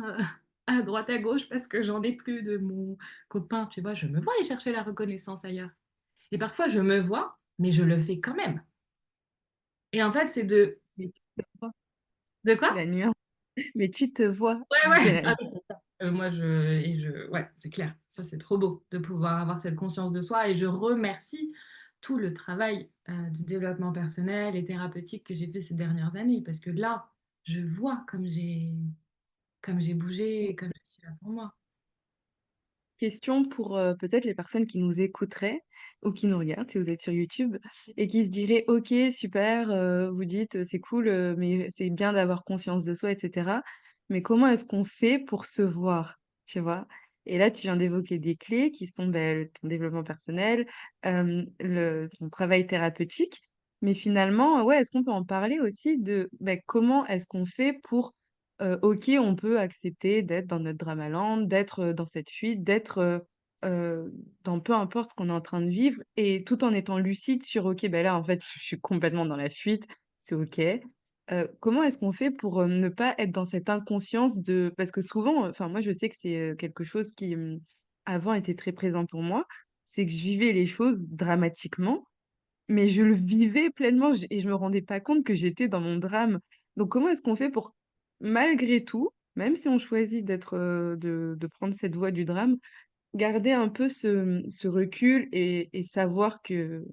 à droite à gauche parce que j'en ai plus de mon copain, tu vois? Je me vois aller chercher la reconnaissance ailleurs et parfois je me vois, mais je le fais quand même et en fait, c'est Mais tu te vois, de quoi? la nuance. Mais tu te vois, Ouais, ouais. Ah dirais-je. oui, c'est ça. Moi ouais, c'est clair. Ça, c'est trop beau de pouvoir avoir cette conscience de soi et je remercie tout le travail, de développement personnel et thérapeutique que j'ai fait ces dernières années parce que là, je vois comme j'ai bougé et comme je suis là pour moi. Question pour, peut-être les personnes qui nous écouteraient ou qui nous regardent, si vous êtes sur YouTube et qui se diraient: «OK, super, vous dites, c'est cool, mais c'est bien d'avoir conscience de soi et cetera. Mais comment est-ce qu'on fait pour se voir?» Tu vois? Et là, tu viens d'évoquer des clés qui sont, beh, ton développement personnel, ton travail thérapeutique. Mais finalement, ouais, est-ce qu'on peut en parler aussi de, beh, comment est-ce qu'on fait pour OK, on peut accepter d'être dans notre dramaland, d'être, dans cette fuite, d'être, dans peu importe ce qu'on est en train de vivre et tout en étant lucide sur: «OK, ben là, en fait, je suis complètement dans la fuite, c'est OK». Comment est-ce qu'on fait pour, ne pas être dans cette inconscience de parce que souvent, enfin, moi, je sais que c'est, quelque chose qui, avant était très présent pour moi, c'est que je vivais les choses dramatiquement mais je le vivais pleinement j et je me rendais pas compte que j'étais dans mon drame. Donc comment est-ce qu'on fait pour, malgré tout, même si on choisit d'être, de prendre cette voie du drame, garder un peu ce recul et savoir que: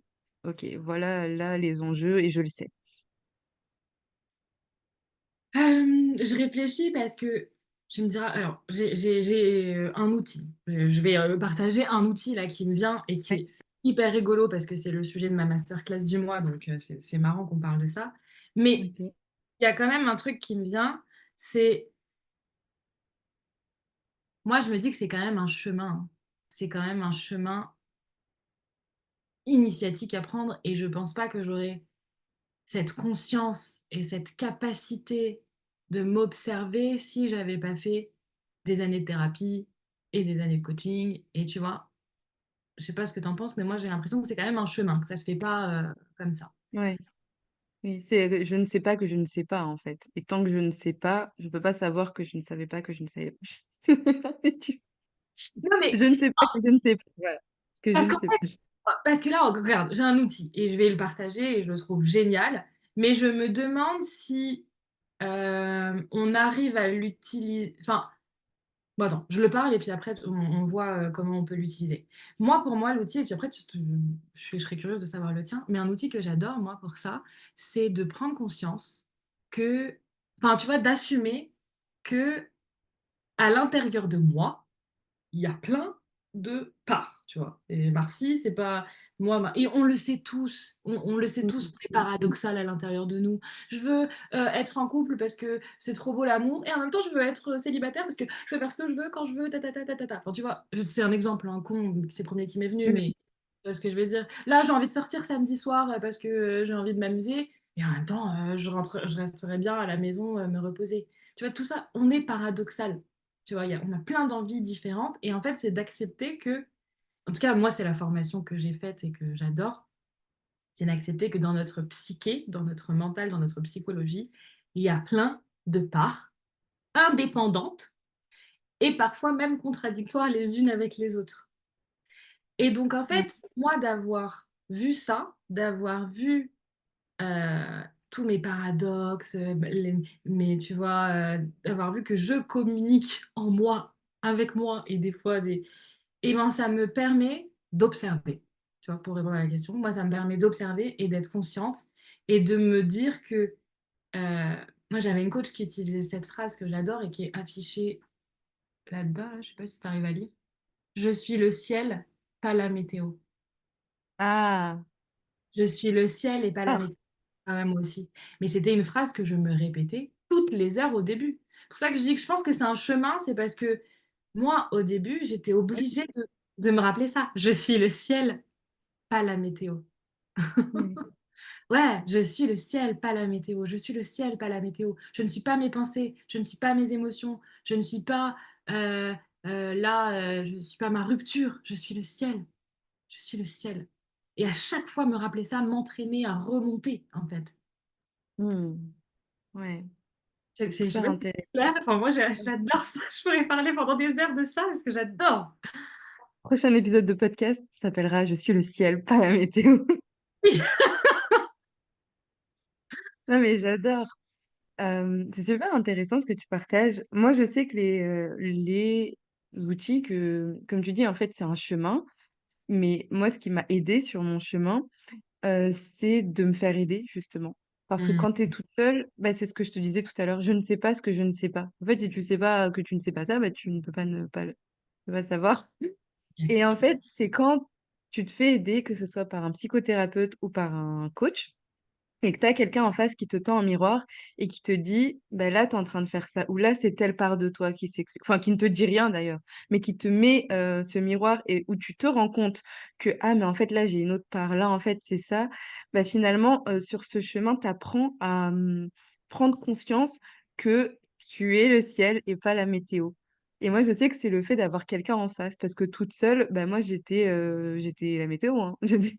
«OK, voilà, là, les enjeux et je le sais». Je réfléchis parce que tu me diras alors j'ai un outil. Je vais, partager un outil là qui me vient et qui Ouais, est c'est hyper rigolo parce que c'est le sujet de ma masterclass du mois donc c'est marrant qu'on parle de ça. Mais OK. il y a quand même un truc qui me vient, c'est moi je me dis que c'est quand même un chemin, hein. C'est quand même un chemin initiatique à prendre et je pense pas que j'aurais cette conscience et cette capacité de m'observer si j'avais pas fait des années de thérapie et des années de coaching et tu vois? Je sais pas ce que tu en penses, mais moi j'ai l'impression que c'est quand même un chemin, que ça se fait pas, comme ça. Ouais, oui, c'est je ne sais pas que je ne sais pas, en fait et tant que je ne sais pas, je peux pas savoir que je ne savais pas que je ne savais pas. Tu Non mais je ne sais pas que je ne sais pas, voilà, ce que je parce ne qu'en sais fait pas. parce que là, regarde, j'ai un outil et je vais le partager et je le trouve génial, mais je me demande si, on arrive à l'utiliser. Enfin, bon attends, je le parle et puis après on voit, comment on peut l'utiliser. Moi, pour moi, l'outil et puis après je serais curieuse de savoir le tien, mais un outil que j'adore moi pour ça, c'est de prendre conscience que enfin, tu vois, d'assumer qu'à l'intérieur de moi, il y a plein de parts, tu vois? Et Marcy, c'est pas moi, ma et on le sait tous, on le sait tous, Mmh. on est paradoxal à l'intérieur de nous. Je veux, être en couple parce que c'est trop beau l'amour et en même temps je veux être, célibataire parce que je veux faire ce que je veux quand je veux, ta ta ta ta ta ta. Enfin, tu vois? C'est un exemple, hein, con, c'est le 1er qui m'est venu, Mmh. mais tu vois ce que je veux dire? Là, j'ai envie de sortir samedi soir, parce que, j'ai envie de m'amuser et en même temps, je resterai bien à la maison, me reposer. Tu vois? Tout ça, on est paradoxal. Tu vois? On a plein d'envies différentes et en fait, c'est d'accepter que en tout cas, moi, c'est la formation que j'ai faite et que j'adore, c'est d'accepter que dans notre psyché, dans notre mental, dans notre psychologie, il y a plein de parts indépendantes et parfois même contradictoires les unes avec les autres. Et donc en Mmh. fait, moi, d'avoir vu ça, d'avoir vu, heu, tous mes paradoxes, les mes tu vois, d'avoir vu que je communique en moi, avec moi et des fois des et ben, ça me permet d'observer. Tu vois? Pour répondre à la question, moi, ça me permet d'observer et d'être consciente et de me dire que, moi, j'avais une coach qui utilisait cette phrase que j'adore et qui est affichée là-dedans, là, je sais pas si tu arrives à lire: «Je suis le ciel, pas la météo. Ah! Je suis le ciel et pas la Ah! météo». Ah ouais, moi aussi. Mais c'était une phrase que je me répétais toutes les heures au début. C'est pour ça que je dis que je pense que c'est un chemin, c'est parce que moi, au début, j'étais obligée de me rappeler ça: «Je suis le ciel, pas la météo». Mmh. Ouais, je suis le ciel, pas la météo. Je suis le ciel, pas la météo. Je ne suis pas mes pensées, je ne suis pas mes émotions, je ne suis pas, heu là, je suis pas ma rupture, je suis le ciel, je suis le ciel et à chaque fois me rappeler ça, m'entraîner à remonter, en fait. Mmh. Ouais, Je sais super pas si c'est intéressant. clair, enfin moi j'adore ça, je pourrais parler pendant des heures de ça parce que j'adore. Prochain épisode de podcast s'appellera «Je suis le ciel, pas la météo». Oui. Non, mais j'adore. C'est super intéressant ce que tu partages. Moi, je sais que les outils que comme tu dis, en fait, c'est un chemin, mais moi, ce qui m'a aidée sur mon chemin, c'est de me faire aider, justement. Parce que Mmh. quand tu es toute seule, bah, c'est ce que je te disais tout à l'heure, je ne sais pas ce que je ne sais pas. En fait, si tu sais pas que tu ne sais pas ça, bah, tu ne peux pas ne pas savoir. OK. Et en fait, c'est quand tu te fais aider, que ce soit par un psychothérapeute ou par un coach, et que tu as quelqu'un en face qui te tend un miroir et qui te dit: «Bah, là, tu es en train de faire ça» ou «Là, c'est telle part de toi qui s'exprime», enfin, qui ne te dit rien d'ailleurs, mais qui te met, ce miroir et où tu te rends compte que: «Ah, mais en fait, là, j'ai une autre part, là, en fait, c'est ça». Bah, finalement, sur ce chemin, tu apprends à, prendre conscience que tu es le ciel et pas la météo. Et moi, je sais que c'est le fait d'avoir quelqu'un en face parce que toute seule, bah, moi, j'étais la météo, hein. J'étais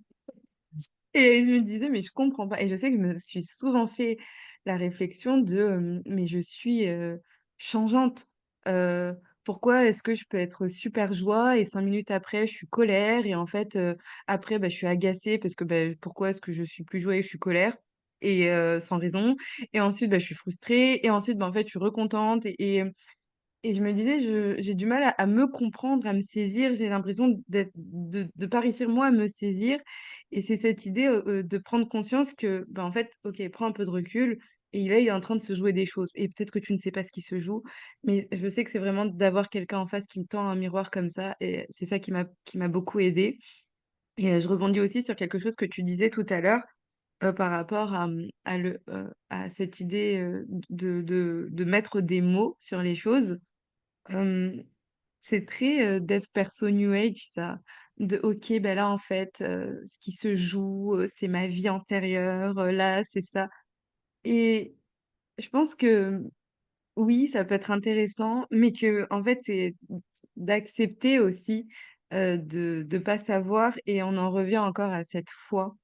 et je me disais: «Mais je comprends pas» et je sais que je me suis souvent fait la réflexion de, «Mais je suis, changeante. Heu, Pourquoi est-ce que je peux être super joie et 5 minutes après je suis colère et en fait, après, bah, je suis agacée parce que, bah, pourquoi est-ce que je suis plus joie et je suis colère et sans raison et ensuite, bah, je suis frustrée et ensuite, bah, en fait, je suis recontente et je me disais: «Je j'ai du mal à me comprendre, à me saisir». J'ai l'impression de pas réussir moi à me saisir et c'est cette idée, de prendre conscience que, bah, en fait, OK, prends un peu de recul et là, il est en train de se jouer des choses et peut-être que tu ne sais pas ce qui se joue, mais je sais que c'est vraiment d'avoir quelqu'un en face qui me tend un miroir comme ça et c'est ça qui m'a beaucoup aidée et je rebondis aussi sur quelque chose que tu disais tout à l'heure, par rapport à cette idée, de mettre des mots sur les choses. Hem, c'est très, dev perso new age ça, de OK, ben là, en fait, ce qui se joue, c'est ma vie antérieure, là, c'est ça et je pense que, oui, ça peut être intéressant, mais que en fait, c'est d'accepter aussi, de pas savoir et on en revient encore à cette foi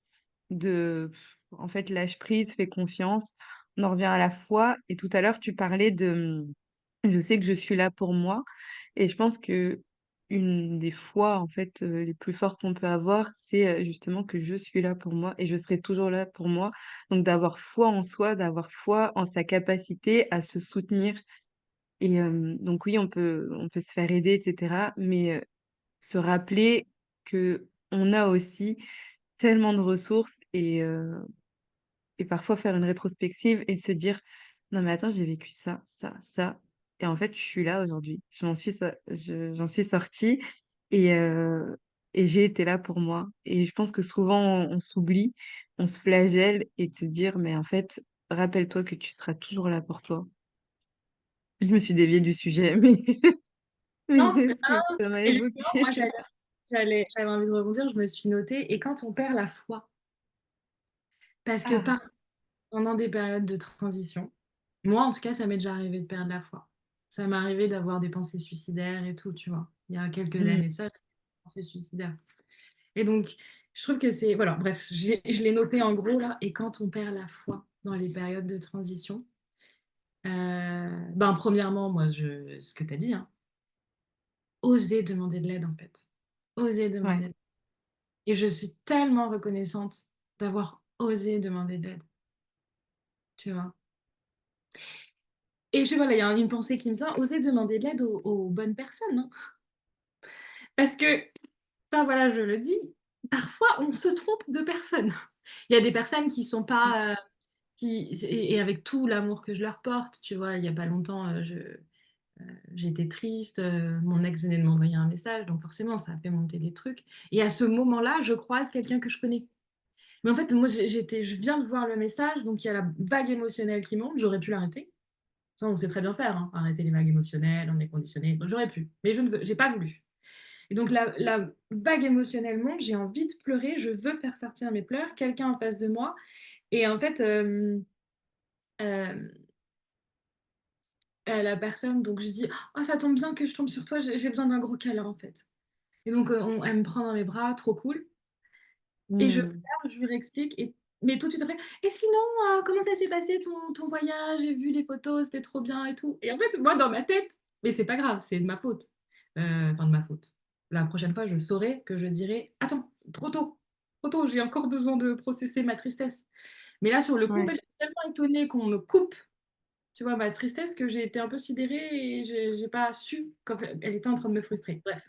de en fait, lâche prise, fais confiance. On en revient à la foi et tout à l'heure, tu parlais de, je sais que je suis là pour moi et je pense que une des foi, en fait, les plus fortes qu'on peut avoir, c'est, justement que je suis là pour moi et je serai toujours là pour moi. Donc d'avoir foi en soi, d'avoir foi en sa capacité à se soutenir et donc oui, on peut se faire aider et cetera, mais se rappeler qu'on a aussi tellement de ressources et parfois faire une rétrospective et de se dire: «Non mais attends, j'ai vécu ça, ça, ça et en fait, je suis là aujourd'hui. J'en suis sortie et et j'ai été là pour moi» et je pense que souvent on s'oublie, on se flagelle et de se dire: «Mais en fait, rappelle-toi que tu seras toujours là pour toi». Je me suis déviée du sujet, mais mais Non, c'est ce que ça m'a et justement, moi, évoqué. j'avais envie de rebondir, je me suis notée: «Et quand on perd la foi?» parce que Ah! pendant des périodes de transition, moi, en tout cas, ça m'est déjà arrivé de perdre la foi. Ça m'est arrivé d'avoir des pensées suicidaires et tout, tu vois? Il y a quelques Mmh. années de ça, j'avais des pensées suicidaires et donc je trouve que c'est voilà, bref, je l'ai noté en gros là: «Et quand on perd la foi dans les périodes de transition?» Ben, premièrement, moi, je ce que tu as dit, hein, oser demander de l'aide, en fait. Oser Ouais, demander et je suis tellement reconnaissante d'avoir osé demander de l'aide, tu vois? Et je voilà, il y a une pensée qui me vient, oser demander de l'aide aux bonnes personnes, hein. Parce que ça, voilà, je le dis, parfois on se trompe de personnes. Il y a des personnes qui sont mmh, pas, qui et avec tout l'amour que je leur porte, tu vois? Il y a pas longtemps, j'étais triste, mon ex venait de m'envoyer un message, donc forcément ça a fait monter des trucs et à ce moment-là, je croise quelqu'un que je connais. Mais en fait, moi, je viens de voir le message, donc il y a la vague émotionnelle qui monte, j'aurais pu l'arrêter. Ça, on sait très bien faire, hein, arrêter les vagues émotionnelles, on est conditionné, donc j'aurais pu, mais j'ai pas voulu. Et donc la vague émotionnelle monte, j'ai envie de pleurer, je veux faire sortir mes pleurs, quelqu'un en face de moi et en fait, hem, à la personne, donc je dis: «Oh ça tombe bien que je tombe sur toi, j'ai besoin d'un gros câlin en fait» et donc elle me prend dans les bras, trop cool et je Mmh. pleure, je lui réexplique et mais tout de suite après: «Et sinon, comment ça s'est passé ton voyage? J'ai vu les photos, c'était trop bien et tout» et en fait, moi dans ma tête mais c'est pas grave, c'est de ma faute, enfin de ma faute. La prochaine fois, je saurai que je dirai: «Attends, trop tôt, j'ai encore besoin de processer ma tristesse». Mais là, sur le coup, en Ouais, fait, j'étais tellement étonnée qu'on me coupe, tu vois, ma tristesse que j'ai été un peu sidérée et j'ai pas su qu'en fait, elle était en train de me frustrer. Bref,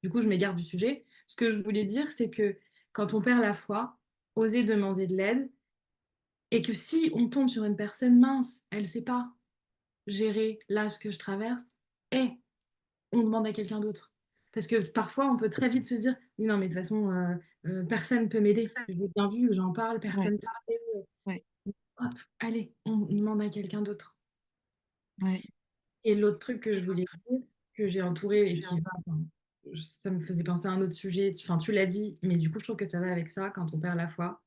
du coup, je m'égare du sujet. Ce que je voulais dire, c'est que quand on perd la foi, oser demander de l'aide et que si on tombe sur une personne mince, elle sait pas gérer là ce que je traverse, et on demande à quelqu'un d'autre. Parce que parfois, on peut très vite se dire: «Oui, non, mais de toute façon, personne peut m'aider. Je l'ai bien vu, j'en parle, ouais, personne parle, ouais, hop, allez, on demande à quelqu'un d'autre». ouais. Et l'autre truc que je voulais dire, que j'ai entouré et qui va, enfin, ça me faisait penser à un autre sujet, enfin, tu l'as dit, mais du coup, je trouve que ça va avec ça quand on perd la foi.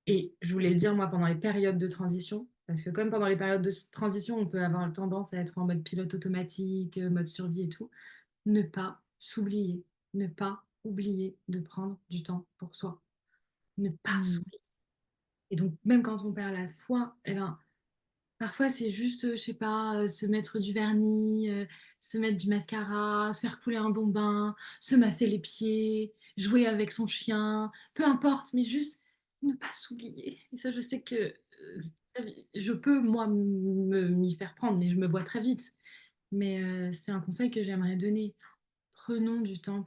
Et je voulais le dire, moi, pendant les périodes de transition, parce que comme pendant les périodes de transition, on peut avoir tendance à être en mode pilote automatique, mode survie et tout, ne pas s'oublier, ne pas oublier de prendre du temps pour soi, ne pas Mmh. s'oublier. Et donc, même quand on perd la foi, eh ben, parfois, c'est juste, je sais pas, se mettre du vernis, se mettre du mascara, se faire couler un bon bain, se masser les pieds, jouer avec son chien, peu importe, mais juste ne pas s'oublier. Et ça, je sais que, je peux moi m'y faire prendre, mais je me vois très vite. Mais c'est un conseil que j'aimerais donner. Prenons du temps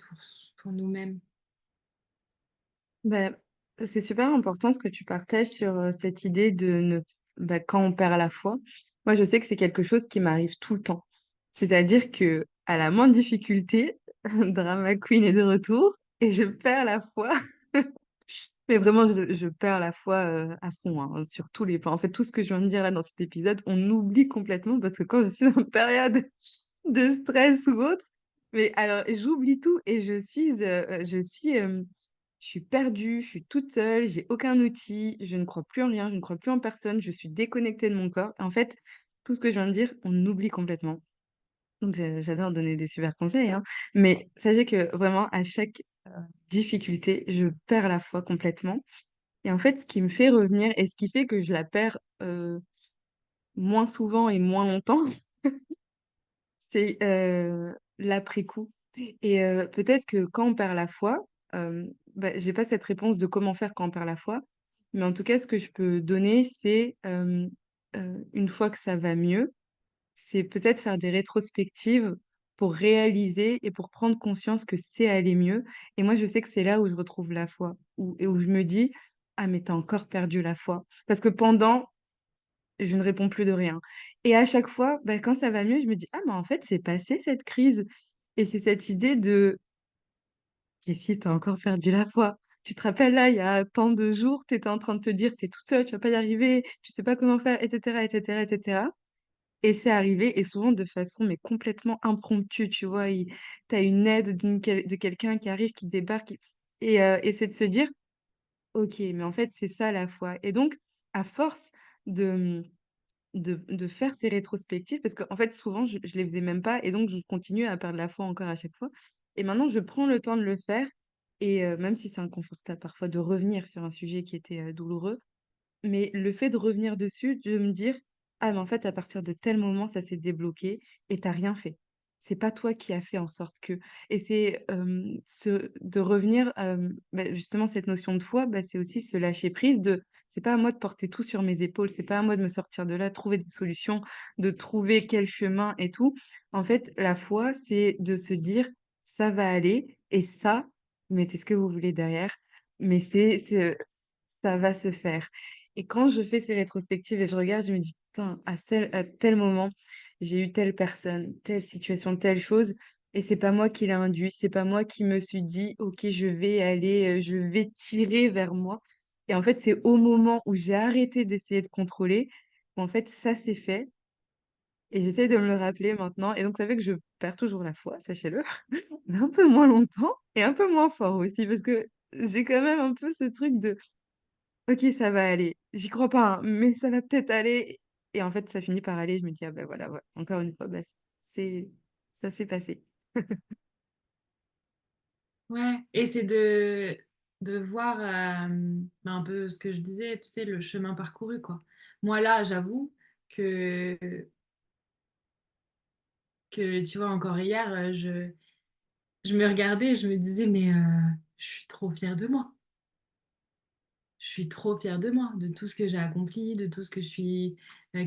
pour nous-mêmes. Bah, c'est super important ce que tu partages sur, cette idée de ne bah, quand on perd la foi. Moi, je sais que c'est quelque chose qui m'arrive tout le temps. C'est-à-dire que à la moindre difficulté, drama queen est de retour et je perds la foi. Mais vraiment, je perds la foi, à fond, hein, sur tous les plans. En fait, tout ce que je viens de dire là dans cet épisode, on oublie complètement parce que quand je suis en période de stress ou autre, mais alors j'oublie tout et je suis perdue, je suis toute seule, j'ai aucun outil, je ne crois plus en rien, je ne crois plus en personne, je suis déconnectée de mon corps. En fait, tout ce que je viens de dire, on oublie complètement. Donc j'adore donner des super conseils, hein, mais sachez que vraiment à chaque, difficulté, je perds la foi complètement et en fait, ce qui me fait revenir et ce qui fait que je la perds, moins souvent et moins longtemps, c'est, l'après-coup et peut-être que quand on perd la foi, bah, j'ai pas cette réponse de comment faire quand on perd la foi, mais en tout cas, ce que je peux donner, c'est, une fois que ça va mieux, c'est peut-être faire des rétrospectives pour réaliser et pour prendre conscience que c'est allé mieux et moi, je sais que c'est là où je retrouve la foi, où je me dis: «Ah mais tu as encore perdu la foi». Parce que pendant je ne réponds plus de rien et à chaque fois, bah, quand ça va mieux, je me dis: «Ah mais en fait, c'est passé cette crise» et c'est cette idée de: «Et si tu as encore perdu la foi?» Tu te rappelles là, il y a tant de jours, tu étais en train de te dire: «Tu es toute seule, tu vas pas y arriver, tu sais pas comment faire» et cetera et cetera et cetera et c'est arrivé et souvent de façon mais complètement impromptue, tu vois? Tu as une aide de quelqu'un qui arrive, qui débarque et c'est de se dire: «OK, mais en fait, c'est ça la foi» et donc à force de, de faire ces rétrospectives parce qu'en fait, souvent, je les faisais même pas et donc je continue à perdre la foi encore à chaque fois et maintenant je prends le temps de le faire et même si c'est inconfortable parfois de revenir sur un sujet qui était, douloureux, mais le fait de revenir dessus, de me dire: «Ah mais en fait, à partir de tel moment, ça s'est débloqué et tu rien fait. C'est pas toi qui as fait en sorte que» et c'est, ce de revenir, bah, justement cette notion de foi, bah, c'est aussi se lâcher prise de c'est pas à moi de porter tout sur mes épaules, c'est pas à moi de me sortir de là, trouver des solutions, de trouver quel chemin et tout. En fait, la foi, c'est de se dire: «Ça va aller et ça, mettez ce que vous voulez derrière, mais ça va se faire». Et quand je fais ces rétrospectives et je regarde, je me dis: «Putain, à tel moment, j'ai eu telle personne, telle situation, telle chose et c'est pas moi qui l'a induit, c'est pas moi qui me suis dit: "OK, je vais aller, je vais tirer vers moi"» et en fait, c'est au moment où j'ai arrêté d'essayer de contrôler, qu'en fait, ça s'est fait et j'essaie de me le rappeler maintenant et donc ça fait que je perds toujours la foi, sachez-le, mais un peu moins longtemps et un peu moins fort aussi parce que j'ai quand même un peu ce truc de OK, ça va aller. J'y crois pas, hein, mais ça va peut-être aller Et en fait, ça finit par aller. Je me dis, ah ben voilà, ouais, encore une fois, bah, c'est, ça s'est passé. Ouais, et c'est de voir un peu ce que je disais, tu sais, le chemin parcouru, quoi. Moi, là, j'avoue que, tu vois, encore hier, je me regardais et je me disais, mais je suis trop fière de moi. Je suis trop fière de moi, de tout ce que j'ai accompli, de tout ce que je suis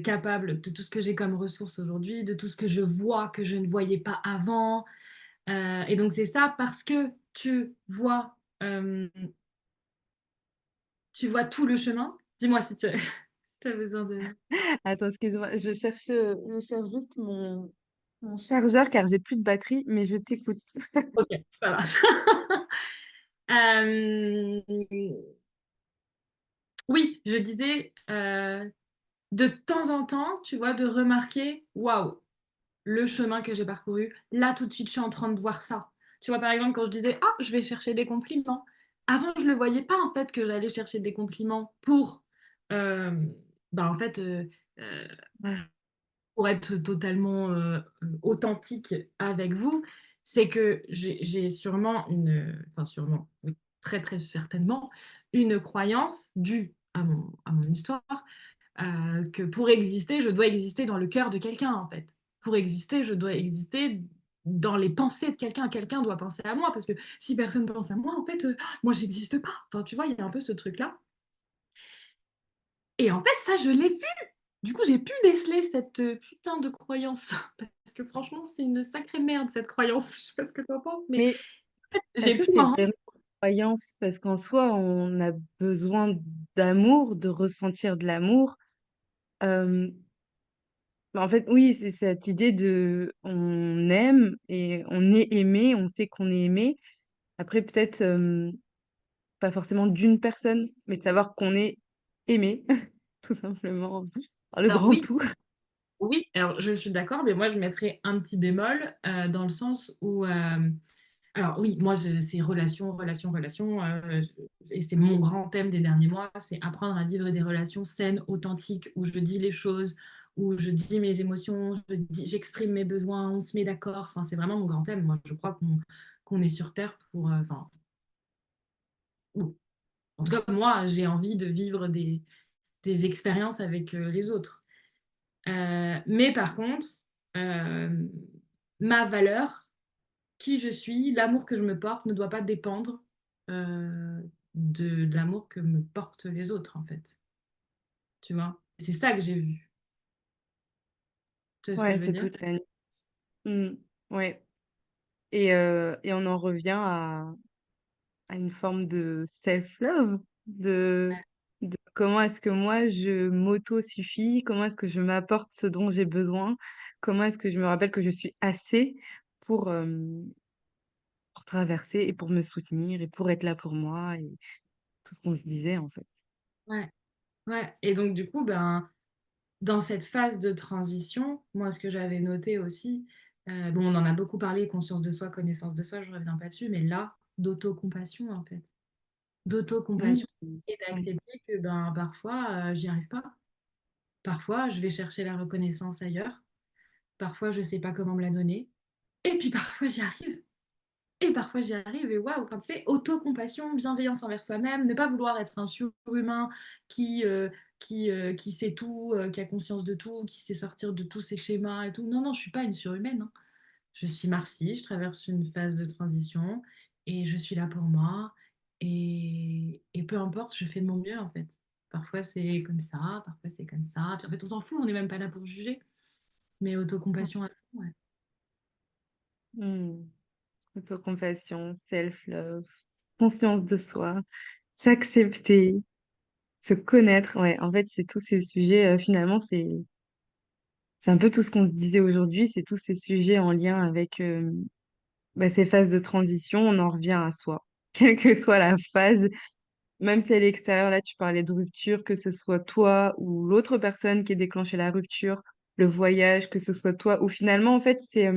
capable, de tout ce que j'ai comme ressources aujourd'hui, de tout ce que je vois que je ne voyais pas avant. Et donc, c'est ça parce que euh, tu vois tout le chemin. Dis-moi si tu si as besoin de... Attends, excuse-moi, je cherche juste mon chargeur car j'ai plus de batterie, mais je t'écoute. Ok, ça marche. Euh, oui, je disais, de temps en temps, tu vois, de remarquer, waouh, le chemin que j'ai parcouru. Là, tout de suite, je suis en train de voir ça. Tu vois, par exemple, quand je disais, ah, je vais chercher des compliments. Avant, je ne le voyais pas, en fait, que j'allais chercher des compliments euh, en fait, euh, Ouais. pour être totalement authentique avec vous, c'est que j'ai sûrement enfin sûrement, oui, très très certainement, une croyance due à mon histoire, que pour exister, je dois exister dans le cœur de quelqu'un, en fait. Pour exister, je dois exister dans les pensées de quelqu'un. Quelqu'un doit penser à moi, parce que si personne pense à moi, en fait, moi, j'existe pas. Enfin, tu vois, il y a un peu ce truc-là. Et en fait, ça, je l'ai vu. Du coup, j'ai pu déceler cette putain de croyance. Parce que franchement, c'est une sacrée merde, cette croyance. Je sais pas ce que tu en penses, mais Mais j'ai est-ce que pu c'est m'en rendre. vraiment une croyance? Parce qu'en soi, on a besoin d'amour, de ressentir de l'amour. Euh, en fait, oui, c'est cette idée de on aime et on est aimé, on sait qu'on est aimé. Après, peut-être pas forcément d'une personne, mais de savoir qu'on est aimé, tout simplement, par le Alors grand oui, tout. oui, alors je suis d'accord, mais moi, je mettrais un petit bémol dans le sens où... alors oui, moi, c'est relation, relation, relation. Et c'est mon grand thème des derniers mois, c'est apprendre à vivre des relations saines, authentiques, où je dis les choses, où je dis mes émotions, j'exprime mes besoins, on se met d'accord. Enfin, c'est vraiment mon grand thème. Moi, je crois qu'on est sur Terre pour... enfin, bon. En tout cas, moi, j'ai envie de vivre des expériences avec les autres. Mais par contre, euh, ma valeur, qui je suis, l'amour que je me porte ne doit pas dépendre euh, de l'amour que me portent les autres, en fait. Tu vois? C'est ça que j'ai vu. Tu sais ce que Ouais, je veux c'est dire? toute la nuance. Mm, ouais. Et on en revient à une forme de self-love, de comment est-ce que moi je m'auto-suffis, comment est-ce que je m'apporte ce dont j'ai besoin, comment est-ce que je me rappelle que je suis assez pour, pour traverser et pour me soutenir et pour être là pour moi et tout ce qu'on se disait en fait. Ouais, ouais. Et donc, du coup, ben, dans cette phase de transition, moi, ce que j'avais noté aussi, bon, on en a beaucoup parlé, conscience de soi, connaissance de soi, je reviens pas dessus, mais là, d'autocompassion, en fait. Mm. D'autocompassion et Ouais. d'accepter que ben, parfois, j'y arrive pas. Parfois, je vais chercher la reconnaissance ailleurs. Parfois, je sais pas comment me la donner. Et puis parfois, j'y arrive. Et parfois, j'y arrive. Et waouh, quand tu sais, autocompassion, bienveillance envers soi-même, ne pas vouloir être un surhumain qui, euh, qui sait tout, qui a conscience de tout, qui sait sortir de tous ses schémas et tout. Non, non, je suis pas une surhumaine, hein. Je suis Marcy, je traverse une phase de transition et je suis là pour moi. Et peu importe, je fais de mon mieux en fait. Parfois c'est comme ça, parfois c'est comme ça. Puis en fait, on s'en fout, on n'est même pas là pour juger. Mais autocompassion à fond, ouais. Mm. Autocompassion, self-love, conscience de soi, s'accepter, se connaître. Ouais, en fait, c'est tous ces sujets, finalement, c'est un peu tout ce qu'on se disait aujourd'hui, c'est tous ces sujets en lien avec bah, ces phases de transition, on en revient à soi. Quelle que soit la phase, même si elle est extérieure, là tu parlais de rupture, que ce soit toi ou l'autre personne qui ait déclenché la rupture, le voyage, que ce soit toi, ou finalement, en fait, c'est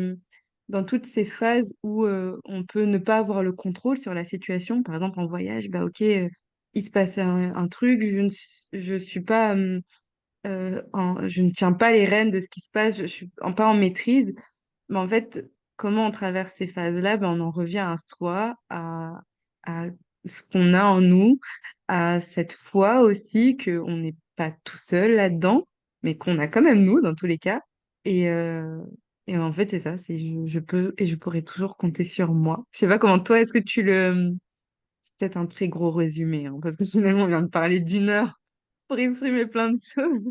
dans toutes ces phases où on peut ne pas avoir le contrôle sur la situation. Par exemple, en voyage, bah ok, il se passe un truc, je suis pas je ne tiens pas les rênes de ce qui se passe, je suis pas en maîtrise. Mais en fait, comment on traverse ces phases-là, ben, on en revient à soi, à ce qu'on a en nous, à cette foi aussi qu'on n'est pas tout seul là-dedans, mais qu'on a quand même nous dans tous les cas. Et, euh, et en fait, c'est ça, c'est je peux et je pourrais toujours compter sur moi. Je sais pas comment toi, est-ce que tu le... C'est peut-être un très gros résumé, hein, parce que finalement, on vient de parler d'une heure pour exprimer plein de choses.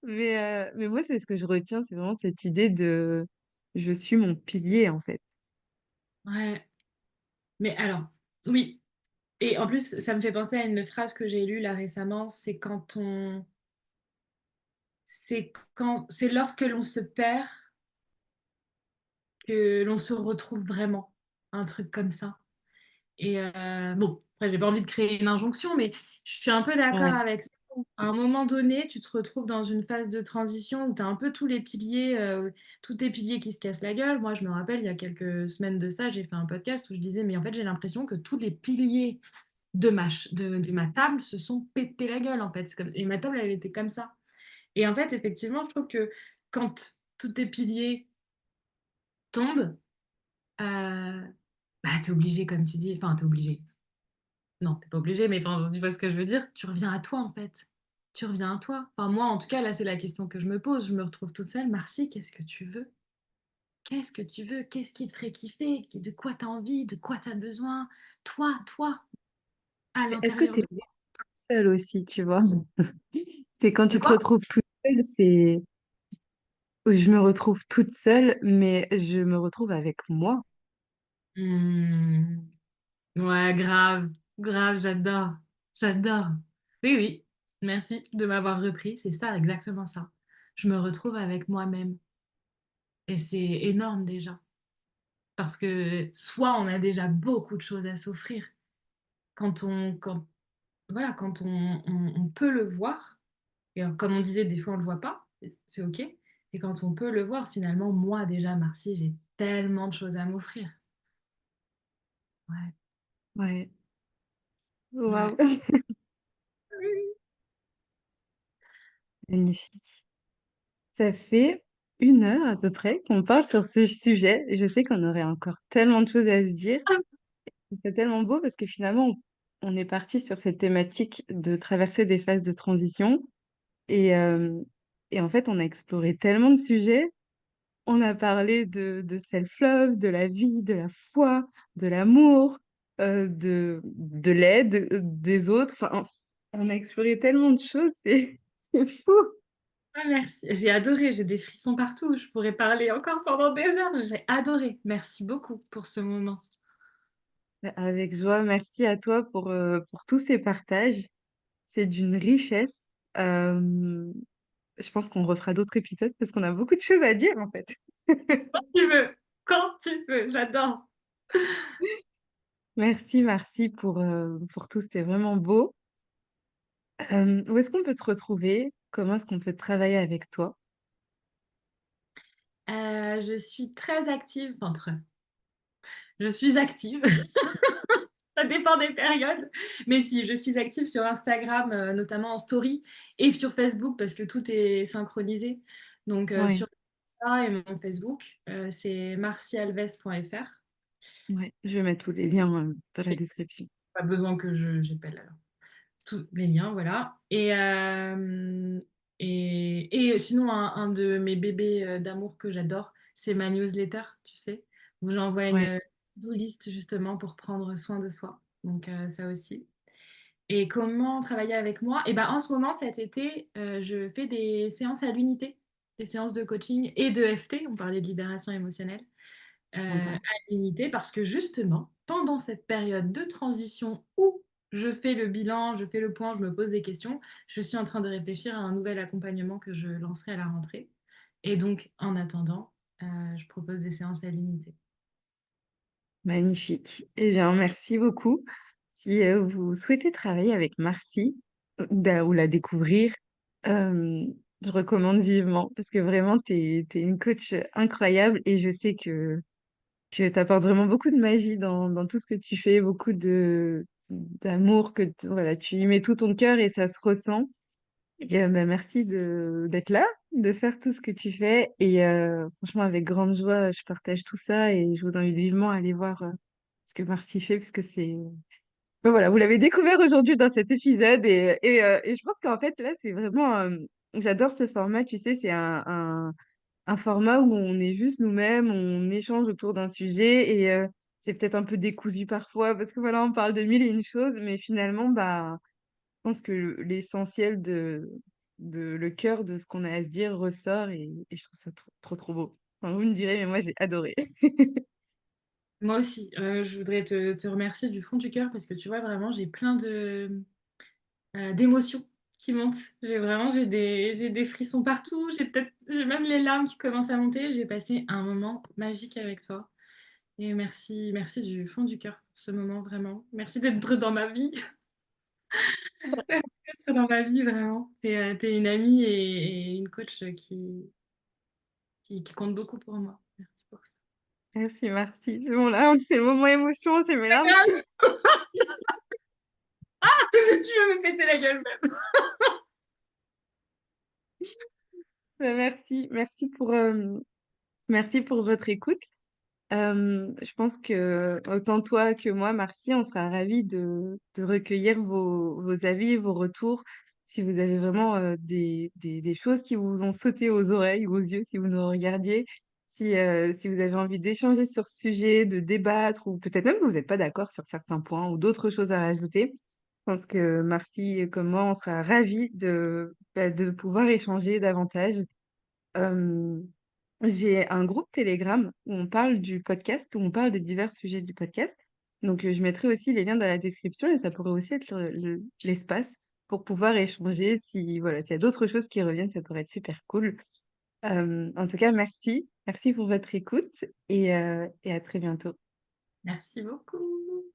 Mais moi, c'est ce que je retiens, c'est vraiment cette idée de je suis mon pilier, en fait. Ouais, mais alors, oui. Et en plus, ça me fait penser à une phrase que j'ai lue là récemment, c'est lorsque l'on se perd que l'on se retrouve vraiment. Un truc comme ça. Et bon, après, j'ai pas envie de créer une injonction, mais je suis un peu d'accord Ouais. avec ça. À un moment donné, tu te retrouves dans une phase de transition où tu as un peu tous tes piliers qui se cassent la gueule. Moi, je me rappelle, il y a quelques semaines de ça, j'ai fait un podcast où je disais, mais en fait, j'ai l'impression que tous les piliers de ma table se sont pétés la gueule, en fait. Et ma table, elle était comme ça. Et en fait, effectivement, je trouve que quand tous tes piliers tombent, bah, t'es obligé, comme tu dis, enfin, t'es obligé. Non, t'es pas obligé, mais enfin, tu vois ce que je veux dire? Tu reviens à toi, en fait. Tu reviens à toi. Enfin, moi, en tout cas, là, c'est la question que je me pose. Je me retrouve toute seule. Marcy, qu'est-ce que tu veux? Qu'est-ce que tu veux? Qu'est-ce qui te ferait kiffer? De quoi t'as envie? De quoi t'as besoin? Toi, à Mais est-ce que l'intérieur tu es de toi. toute seule aussi, tu vois? C'est quand De tu te quoi? retrouves toute seule, c'est... Je me retrouve toute seule, mais je me retrouve avec moi. Hmm. Ouais, grave, grave, j'adore. J'adore. Oui, oui. Merci de m'avoir repris. C'est ça, exactement ça. Je me retrouve avec moi-même. Et c'est énorme déjà. Parce que soit on a déjà beaucoup de choses à s'offrir, voilà, quand on peut le voir, et alors, comme on disait, des fois on le voit pas, c'est OK. Et quand on peut le voir, finalement, moi déjà, Marcy, j'ai tellement de choses à m'offrir. Ouais, Ouais. Waouh. ouais. Magnifique. Ça fait 1 heure à peu près qu'on parle sur ce sujet. Et je sais qu'on aurait encore tellement de choses à se dire. C'est tellement beau parce que finalement, on est parti sur cette thématique de traverser des phases de transition. Et, euh, et en fait, on a exploré tellement de sujets. On a parlé de self-love, de la vie, de la foi, de l'amour, de l'aide des autres. Enfin, on a exploré tellement de choses, c'est c'est fou. Ah, merci, j'ai adoré, j'ai des frissons partout, je pourrais parler encore pendant des heures, j'ai adoré. Merci beaucoup pour ce moment. Avec joie, merci à toi pour tous ces partages. C'est d'une richesse. Euh, je pense qu'on refera d'autres épisodes parce qu'on a beaucoup de choses à dire en fait. Quand tu veux, quand tu veux, j'adore. Merci, merci pour tout, c'était vraiment beau. Où est-ce qu'on peut te retrouver? Comment est-ce qu'on peut travailler avec toi? Je suis très active, enfin très. Je suis active, ça dépend des périodes. Mais si, je suis active sur Instagram, notamment en story, et sur Facebook parce que tout est synchronisé. Donc Ouais, sur ça et mon Facebook, c'est marcialves.fr. ouais, je vais mettre tous les liens dans la Et description. pas besoin que j'appelle tous les liens, voilà. Et sinon, un de mes bébés d'amour que j'adore, c'est ma newsletter, tu sais, où j'envoie Ouais, une to-do list justement pour prendre soin de soi. Donc ça aussi. Et comment travailler avec moi? Et ben, en ce moment, cet été, je fais des séances à l'unité, des séances de coaching et de FT, on parlait de libération émotionnelle, à sympa. l'unité, parce que justement, pendant cette période de transition où je fais le bilan, je fais le point, je me pose des questions, je suis en train de réfléchir à un nouvel accompagnement que je lancerai à la rentrée. Et donc, en attendant, je propose des séances à l'unité. Magnifique. Eh bien, merci beaucoup. Si vous souhaitez travailler avec Marcy ou la découvrir, euh, je recommande vivement parce que vraiment, tu es une coach incroyable et je sais que tu apportes vraiment beaucoup de magie dans tout ce que tu fais, beaucoup d'amour, voilà, tu y mets tout ton cœur et ça se ressent. Et bah, merci d'être là, de faire tout ce que tu fais et franchement avec grande joie, je partage tout ça et je vous invite vivement à aller voir, ce que Marcy fait parce que c'est bah, voilà, vous l'avez découvert aujourd'hui dans cet épisode et je pense qu'en fait là, c'est vraiment, j'adore ce format, tu sais, c'est un format où on est juste nous-mêmes, on échange autour d'un sujet et c'est peut-être un peu décousu parfois parce que voilà, on parle de mille et une choses, mais finalement, bah, je pense que l'essentiel de le cœur de ce qu'on a à se dire ressort et je trouve ça trop, trop, trop beau. Enfin, vous me direz, mais moi, j'ai adoré. Moi aussi, je voudrais te remercier du fond du cœur parce que tu vois, vraiment, j'ai plein d'émotions qui montent. J'ai des frissons partout, j'ai même les larmes qui commencent à monter. J'ai passé un moment magique avec toi et merci du fond du cœur pour ce moment, vraiment. Merci d'être dans ma vie, d'être dans ma vie, vraiment. Tu une amie et une coach qui compte beaucoup pour moi. Merci pour ça. Merci, merci. C'est bon, là, c'est le moment émotion, j'ai mes larmes qui... Tu veux me péter la gueule même. Merci, merci pour votre écoute. Je pense que autant toi que moi, Marcy, on sera ravis de recueillir vos avis, vos retours. Si vous avez vraiment des choses qui vous ont sauté aux oreilles ou aux yeux, si vous nous regardiez, si vous avez envie d'échanger sur ce sujet, de débattre, ou peut-être même que vous n'êtes pas d'accord sur certains points ou d'autres choses à rajouter, je pense que Marcy, comme moi, on sera ravis de pouvoir échanger davantage. Euh, j'ai un groupe Telegram où on parle du podcast, où on parle des divers sujets du podcast. Donc, je mettrai aussi les liens dans la description et ça pourrait aussi être l'espace pour pouvoir échanger. Si, voilà, s'il y a d'autres choses qui reviennent, ça pourrait être super cool. En tout cas, merci. Merci pour votre écoute et à très bientôt. Merci beaucoup.